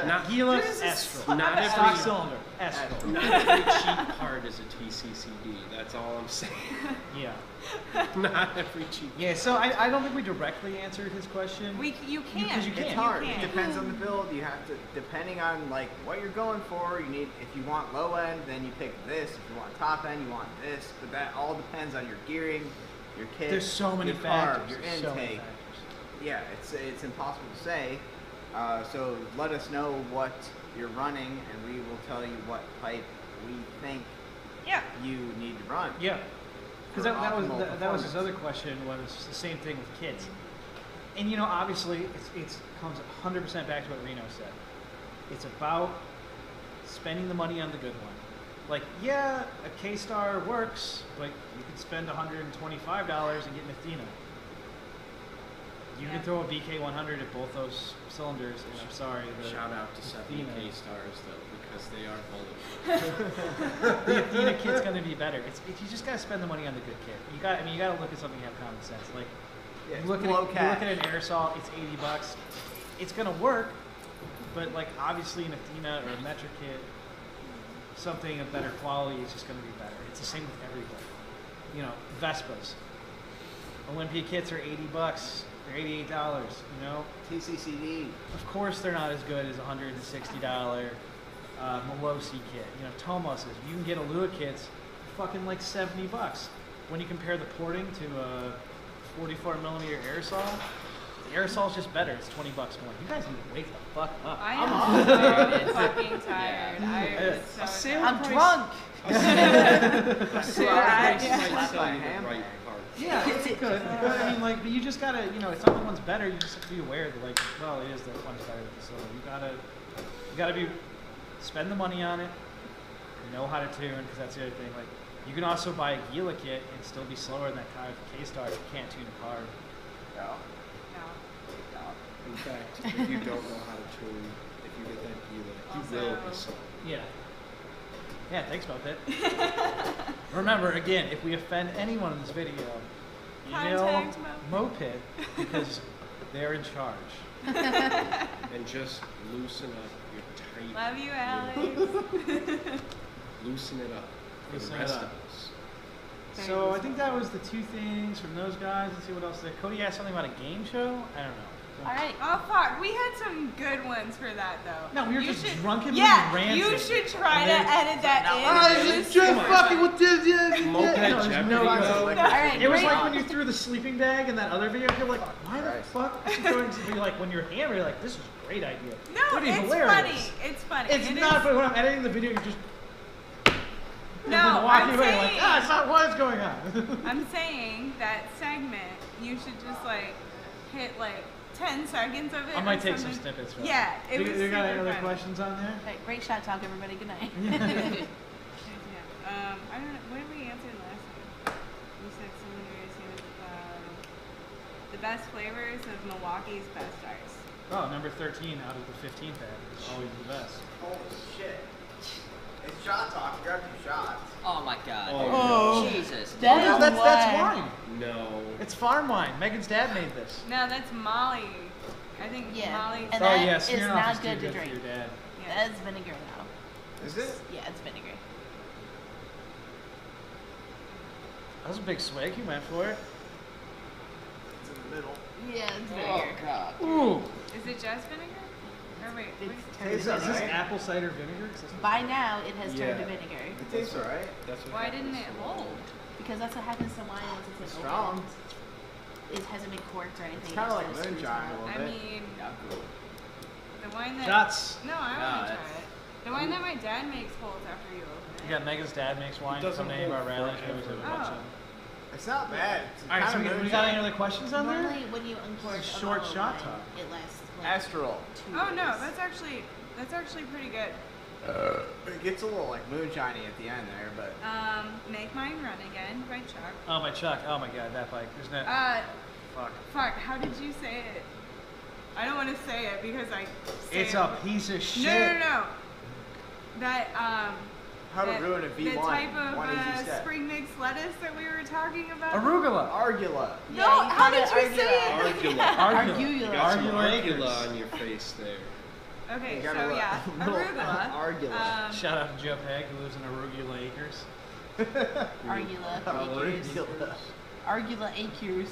not Gila, Astral. Not every- stock cylinder, Astral. Not every cheap part is a TCCD. That's all I'm saying. Yeah. Not every cheap. Yeah. So I don't think we directly answered his question. You Because can. you It's can't. hard. You It can. depends on the build. You have to, depending on like what you're going for. You need, if you want low end, then you pick this. If you want top end, you want this. But that all depends on your gearing, your kit. There's so many your carb, factors. your There's so many intake. factors. Yeah, it's impossible to say. So let us know what you're running, and we will tell you what pipe we think Yeah. you need to run. Yeah. Because For that was optimal that was his performance. other question, was the same thing with kids. And you know, obviously, it's comes 100% back to what Reno said. It's about spending the money on the good one. Like, yeah, a K-Star works, but you could spend $125 and get an Athena. You Yeah. can throw a BK100 at both those cylinders, and I'm sorry. Shout out to Athena. 70K stars though, because they are bulletproof. The Athena kit's gonna be better. You just gotta spend the money on the good kit. You gotta look at something and have common sense. Like, Yeah, you look low at an aerosol, it's $80. It's gonna work, but like obviously an Athena or a Metric kit, something of better quality is just gonna be better. It's the same with everything. You know, Vespas, Olympia kits are $80. They're $88. You know, TCCD. of course they're not as good as a $160 Molosi kit. You know, Tomos is. You can get a Lua kits for fucking like $70. When you compare the porting to a 44mm aerosol, the aerosol's just better. It's $20 more. You guys need to wake the fuck up. I am so fucking tired. I A am so sale tired. price- drunk. A sale Yeah. price Yeah. might sell By you the hand. right part. Yeah, it's good. But I mean, like, but you just gotta, you know, if something one's better, you just have to be aware that, like, well, it is that one's better than the facility. You gotta be, spend the money on it, know how to tune, because that's the other thing. Like, you can also buy a Gila kit and still be slower than that car with the K-Star if you can't tune a car. No. No. In fact, if you don't know how to tune, if you get that Gila, you will be Also- slow. Yeah. Yeah, thanks, Moped. Remember, again, if we offend anyone in this video, email Contact Moped because they're in charge. And just loosen up your tight. Love you, Alex. Loosen it up. For Loosen the it rest up. of us. So I think that was the two things from those guys. Let's see what else there. Cody asked something about a game show. I don't know. All right. Oh fuck, we had some good ones for that though. No, we were You just should- drunkenly Yeah, ranting. you should try to And then- edit that in. It was just super fucking fun. with this. Moped there's Jeopardy no go. go. All right. It was great. like when you threw the sleeping bag in that other video. You're like, why the Christ. fuck is he going to be like when you're hammered? You're like, this is a great idea. No, Would be it's hilarious. funny. It's funny. It's It not, is- but when I'm editing the video, you're just No, walking I'm away like, saying- it's not what is going on. I'm saying that segment, you should just like hit like 10 seconds of it. I might or take some something. snippets from Yeah, it Do was you got super any other fun. questions on there? Okay, great shot talk, everybody. Good night. Yeah. I don't know. What did we answer last time? We said cylinders, the best flavors of Milwaukee's best ice. Oh, number 13 out of the 15 bag. It's always the best. Holy shit. It's shot talk. You gotta do shots. Oh my god. Oh, no. Jesus. That No, is that's why. wine. No. It's farm wine. Megan's dad made this. No, that's Molly. I think Yeah, Molly's. and Oh that yeah, is Smirnoff not is too good to good for drink. your dad. Yeah. That is vinegar now. Is it? Yeah, it's vinegar. That was a big swig. You went for it. It's in the middle. Yeah, it's Oh vinegar. god. Ooh. Is it just vinegar? Or wait, It's what- turned Is to this vinegar. apple cider vinegar? 'Cause that's- By now, it has turned to Yeah. vinegar. It tastes alright. That's what why happens didn't it to hold? Because that's what happens to wine once it's It's been strong. opened. It hasn't been corked or anything. It's kind of it like just screws moonshine a out. little I bit. mean, Yeah, cool. the wine that. Shots. No, I want No, to try that's- it. The wine that my dad makes holds after you open it. Yeah, Megan's dad makes wine It doesn't from any of our hold rallies. We always forever. have a bunch Oh. of them. It's not bad. It's All right, so kinda we got any other questions on there? Normally, when you uncork This is a short bottle of shot wine, talk. it lasts like Astral. 2 Oh no, days. that's actually pretty good. It gets a little like moonshiny at the end there, but Make Mine Run Again by Chuck. Oh, my Chuck. Oh my God, that bike. There's no. Fuck. Fuck, how did you say it? I don't want to say it because I say It's it. a piece of shit. No. That, how to that- ruin a V1. The type of One easy step. spring mix lettuce that we were talking about. Arugula. Argula. No, how did you say it? Argula. You got some Argula. argula on your face there. Okay, You so got a yeah, little arugula. argula. Shout out to Joe Peg, who lives in Arugula Acres. Argula. Acres. Argula. Argula acres.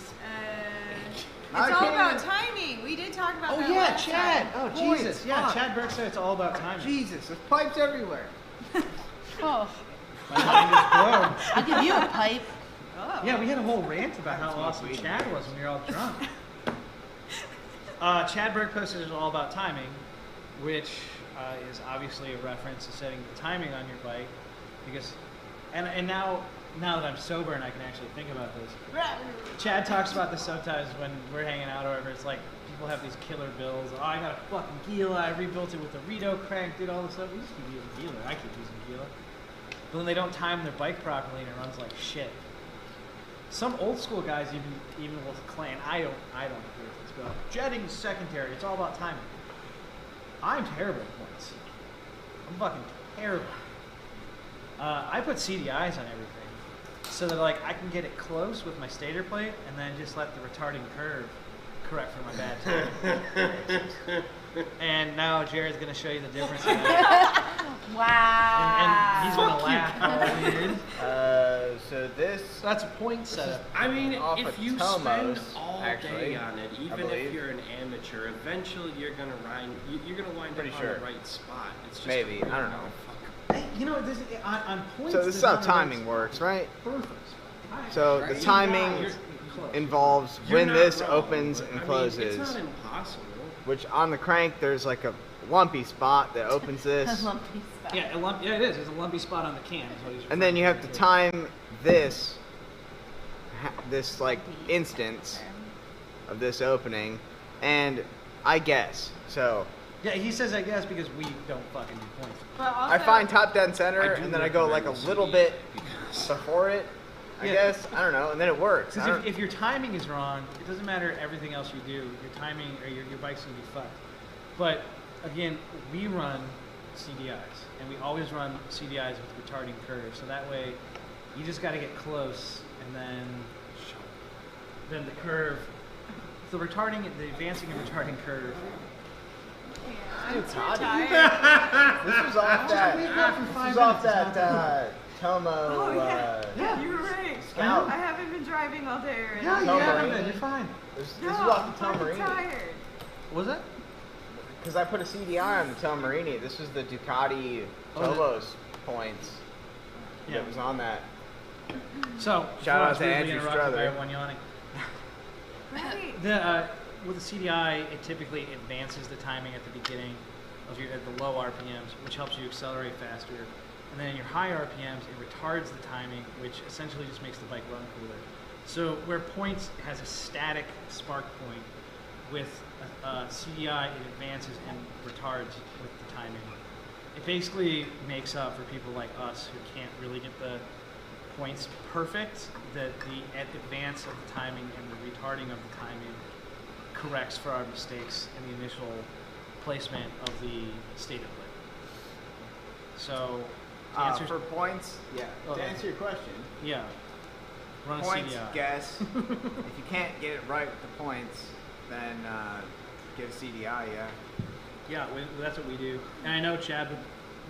It's I all can't about even- timing. We did talk about Oh that yeah, last Chad. time. Oh Points, Jesus. Yeah, fuck. Chad Burke said it's all about timing. Jesus, there's pipes everywhere. Oh, My mind is blown. I'll give you a pipe. Oh. Yeah, we had a whole rant about how awesome Chad was when we were all drunk. Chad Burke posted it's all about timing, which is obviously a reference to setting the timing on your bike, because, and now that I'm sober and I can actually think about this, Chad talks about this sometimes when we're hanging out or whatever. It's like people have these killer builds. Oh, I got a fucking Gila. I rebuilt it with a Rito crank, did all this stuff. We just keep using Gila. I keep using Gila. But then they don't time their bike properly and it runs like shit. Some old school guys even will claim, I don't agree with this, but jetting's secondary. It's all about timing. I'm terrible at points. I'm fucking terrible. I put CDIs on everything so that like I can get it close with my stator plate and then just let the retarding curve correct for my bad timing. And now Jared's gonna show you the difference in that. Wow. And he's gonna laugh how weird. So this. That's a point setup. I mean, Off if of you Tomos, spend all actually, day on it, even believe. if you're an amateur, eventually you're gonna wind Pretty up sure. on the right spot. It's just Maybe, a real I don't know. motherfucker. Hey, you know, this on points. So this is there's how not a timing right works, right? Perfect. So the timing involves You're when not this wrong, opens but, and I mean, closes. it's not impossible. Which on the crank there's like a lumpy spot that opens this, Lumpy spot. Yeah, yeah, it is. There's a lumpy spot on the can. Is what he's and then you have to referring time this, this like instance of this opening, and I guess so. Yeah, he says I guess because we don't fucking do points. But also, I find top dead center, I do and then I go like a recommend little CD bit because before it. I Yeah. guess I don't know, and then it works. I Because don't- if your timing is wrong, it doesn't matter everything else you do. Your timing or your bike's gonna be fucked. But again, we run CDIs, and we always run CDIs with retarding curves. So that way, you just got to get close, and then the curve, the advancing and retarding curve. I'm so Todd, tired. This was off that. This was off that Tomo. Oh yeah, Yeah. you were right. Scout. I haven't been driving all day already. Yeah, Tom you haven't Marini. been. You're fine. This No, is off I'm the Tom fucking Marini. tired. Was it? Because I put a CDI on the Tom Marini. This was the Ducati Oh, the- Tomos points Yeah. that was on that. So Shout out before I was to rudely Andrew interrupted by Struther. everyone yawning. Right. With the CDI, it typically advances the timing at the beginning of your at the low RPMs, which helps you accelerate faster. And then in your high RPMs, it retards the timing, which essentially just makes the bike run cooler. So where points has a static spark point, with CDI it advances and retards with the timing. It basically makes up for people like us who can't really get the points perfect, that the advance of the timing and the retarding of the timing corrects for our mistakes in the initial placement of the stator plate. So, to answer, For points, yeah. Oh, To answer your question, yeah, run a points, CDI. guess. If you can't get it right with the points, then get a CDI, yeah. Yeah, that's what we do. And I know Chad would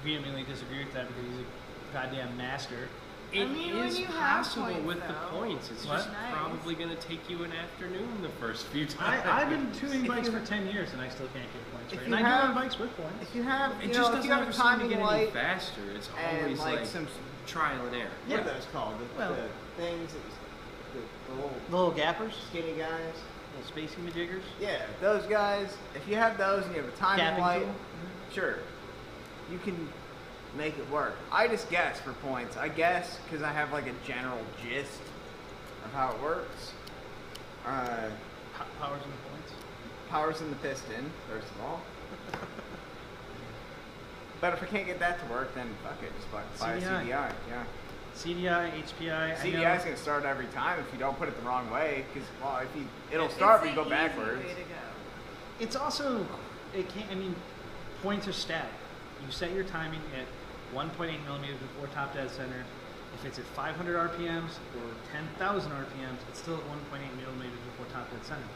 vehemently disagree with that because he's a goddamn master. It mean, when is you have possible points, with the though. points. It's What? just Nice. probably going to take you an afternoon the first few times. I've been tuning bikes for 10 years and I still can't get points If right. you And I do have- have bikes with points. If you have, It you just know, if doesn't you have ever a seem to timing get any light faster. It's and always like like some, trial and error. what are those called? The, Well- the things, the little Little gappers, skinny guys. little spacey majiggers. Yeah, those guys. If you have those and you have a timing Gapping light, tool? sure, you can make it work. I just guess for points. I guess because I have like a general gist of how it works. Powers and points. Powers in the piston, first of all. But if I can't get that to work, then fuck it, just buy a CDI. CDI. Yeah. CDI, HPI. CDI is gonna start every time if you don't put it the wrong way, because well, it'll start but you go backwards. Way to go. It's also, it can't, I mean, points are static. You set your timing at 1.8 millimeters before top dead center. If it's at 500 RPMs or 10,000 RPMs, it's still at 1.8 millimeters before top dead center.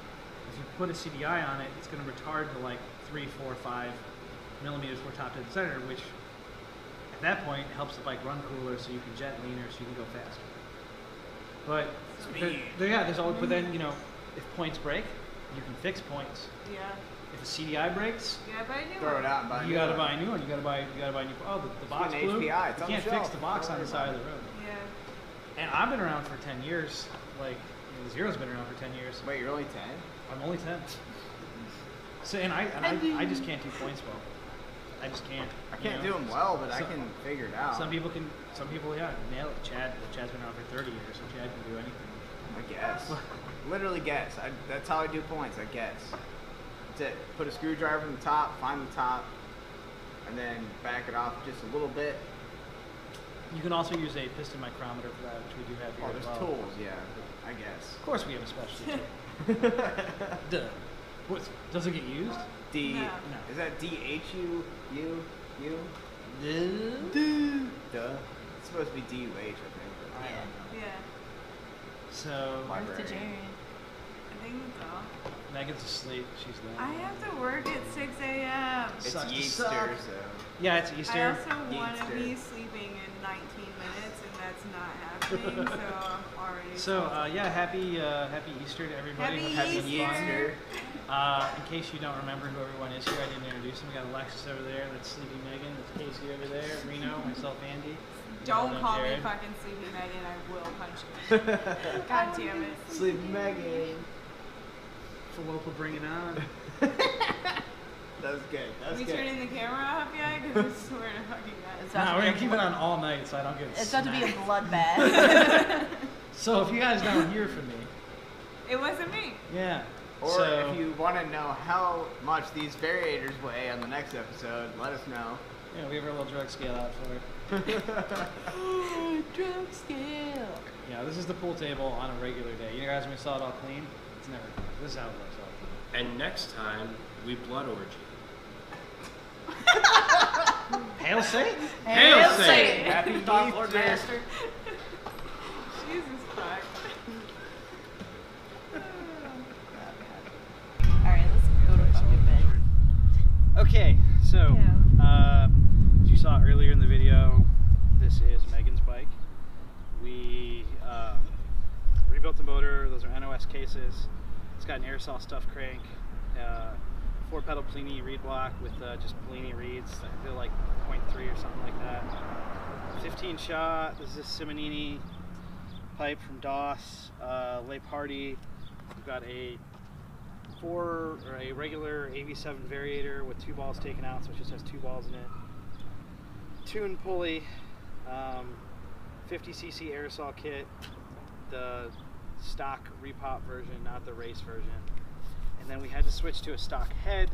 If you put a CDI on it, it's going to retard to like 3, 4, 5 millimeters before top dead center, which at that point helps the bike run cooler so you can jet leaner so you can go faster. But there's always, but then, you know, if points break, you can fix points. Yeah. If a CDI breaks, Yeah, but I knew Throw it out and buy a you new gotta one. buy a new one. You gotta buy a new. Oh, the box an blew. HPI, it's You on the can't fix shelf. the box Don't on the worry side of about the road. Yeah. And I've been around for 10 years. Like, you know, the Zero's been around for 10 years. Wait, you're only 10? I'm only 10. So I just can't do points well. I just can't. I can't you know? do them well, but I So- can figure it out. Some people yeah, nail it. Chad's been around for 30 years, so Chad can do anything. I guess. Literally guess. That's how I do points. I guess. That's it. Put a screwdriver in the top, find the top, and then back it off just a little bit. You can also use a piston micrometer for that, which we do have here Oh, as there's well. tools, yeah. But I guess. Of course we have a specialty tool. Duh. What, does it get used? D. No. Is that D-H-U? U? Duh. It's supposed to be D-U-H, I think. But I don't know. Yeah. So, My Where's the brain. Jerry? I think so. Megan's asleep. She's I laying. have to work at 6 a.m. It's Sucks to Easter, suck. so. Yeah, it's I Easter. also want to Easter. be sleeping in 19 minutes, and that's not happening, so I'm already... So, yeah, happy Easter to everybody. Happy Hope you're having Easter. fun. In case you don't remember who everyone is here, I didn't introduce them. We got Alexis over there. That's Sleepy Megan. That's Casey over there. Reno, myself, Andy. Don't Well done, call me Jared. fucking Sleepy Megan, I will punch you. God damn it. Sleepy Megan. For what we're bringing on. That was good. That was We good. turning the camera off yet? Because I swear to fucking It's God. about Nah, to we're be gonna a keep it on all night so I don't get It's about to be a smacked. bloodbath. So if you guys don't hear from me, It wasn't me. yeah. Or so, if you want to know how much these variators weigh on the next episode, let us know. yeah, we have our little drug scale out for it. Drug scale. Yeah, this is the pool table on a regular day. You guys, when we saw it all clean, it's never clean. This is how it looks all clean. And next time, we blood orgy. Hail Satan! Hail Satan! Happy Dark Lord Easter. Master. Jesus fuck. Alright, let's go to fucking bed. Okay, so as you saw earlier in the video, this is Megan's bike. We rebuilt the motor. Those are NOS cases. It's got an aerosol stuff crank, 4-pedal Plini reed block with just Plini reeds. I feel like 0.3 or something like that. 15 shot. This is a Simonini pipe from Doss, Lay Party. We've got a regular AV7 variator with 2 balls taken out, so it just has 2 balls in it. Tune pulley, 50cc aerosol kit, the stock repop version, not the race version. And then we had to switch to a stock head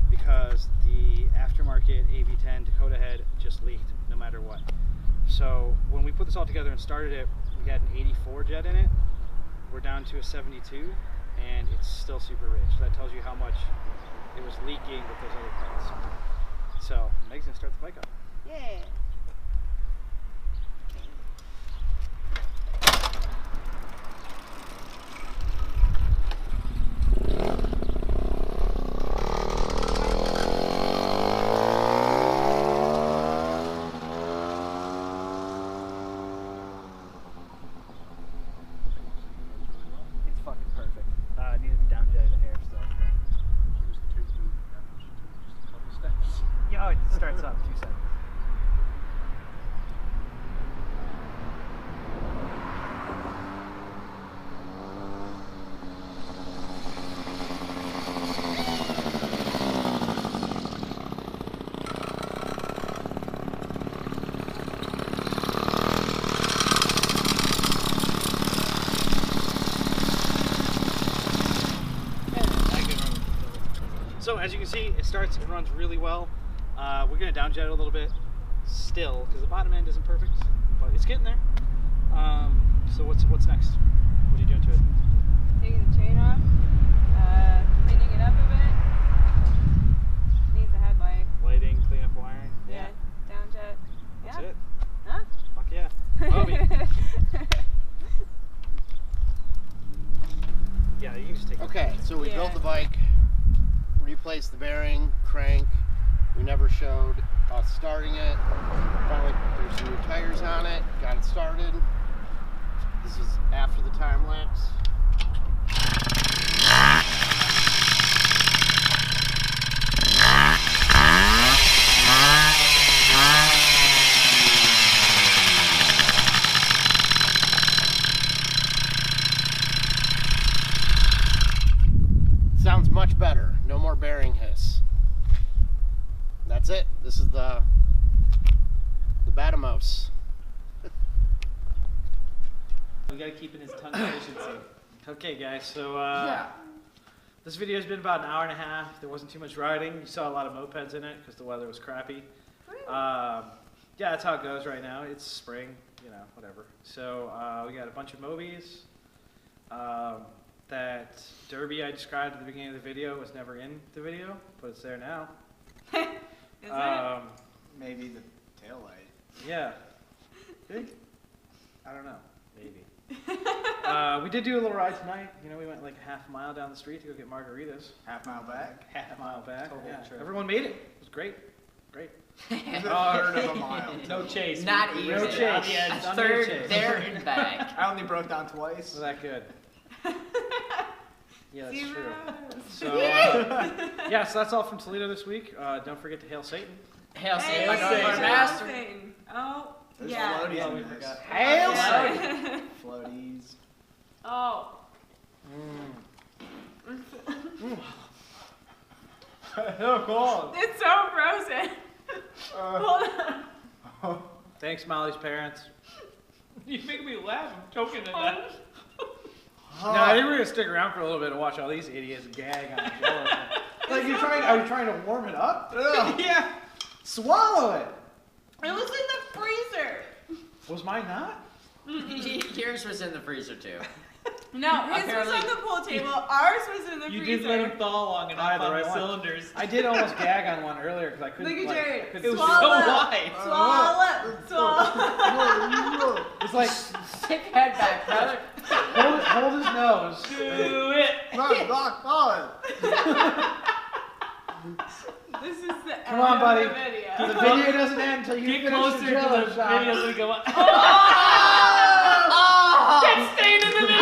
because the aftermarket AV10 Dakota head just leaked no matter what. So when we put this all together and started it, we had an 84 jet in it. We're down to a 72, and it's still super rich. That tells you how much it was leaking with those other parts. So Meg's gonna start the bike up. Yeah. It's fucking perfect. It needs to be down jetted to hair still. It just a couple steps. Yeah, oh, it starts up. 2 seconds. So as you can see, it runs really well. We're gonna down jet it a little bit still because the bottom end isn't perfect, but it's getting there. So what's next? What are you doing to it? Taking the chain off, cleaning it up a bit. Needs a headlight. Lighting, clean up wiring. Yeah. Down jet. That's Yeah. it. Huh? Fuck yeah. Moby. Yeah, you can just take it. Okay, so we Yeah. built the bike, replaced the bearing, crank. We never showed us starting it. Finally, there's some new tires on it. Got it started. This is after the time lapse. Sounds much better. No more bearing hiss. That's it. This is the Tomos. We gotta keep in his tongue efficiency. Okay, guys. So this video has been about an hour and a half. There wasn't too much riding. You saw a lot of mopeds in it because the weather was crappy. Yeah, that's how it goes right now. It's spring, you know, whatever. So we got a bunch of Mobys. That derby I described at the beginning of the video was never in the video, but it's there now. Is it? Maybe the tail light. Yeah. Big? I don't know. Maybe. We did do a little ride tonight. You know, we went like a half a mile down the street to go get margaritas. Half mile back. Half a mile back. Total Yeah. trip. Everyone made it. It was great. Great. Third of a mile. No chase. Not No even. chase. A Not no third chase. there and back. I only broke down twice. Was that good? Yeah, that's true. Zeros. So, yeah, so that's all from Toledo this week. Don't forget to hail Satan. Hail Hey, Satan, our Hail master. Satan. Oh, There's yeah. floaties Yeah, in we this. forgot. Hail Satan! Yeah. Floaties. Oh. Oh, God. It's so frozen. Hold on. Thanks, Molly's parents. You make me laugh. I'm choking to death. No, I think we're gonna stick around for a little bit and watch all these idiots gag on each other. Like are you trying to warm it up? Yeah. Swallow it. It was in the freezer. Was mine not? Yours was in the freezer too. No, his was on the pool table. Ours was in the You freezer. did let him thaw long enough I had the on right the one. cylinders. I did almost gag on one earlier because I couldn't. Look at like, I Jared. couldn't It was do so it. wide. Swallow. Swallow. It's like Stick head back, brother. hold his nose. Do it. This is the Come end on, buddy. of the video. The video doesn't end until you Get finish closer the to jello the shot. video's gonna go up. Oh! Get stained in the video.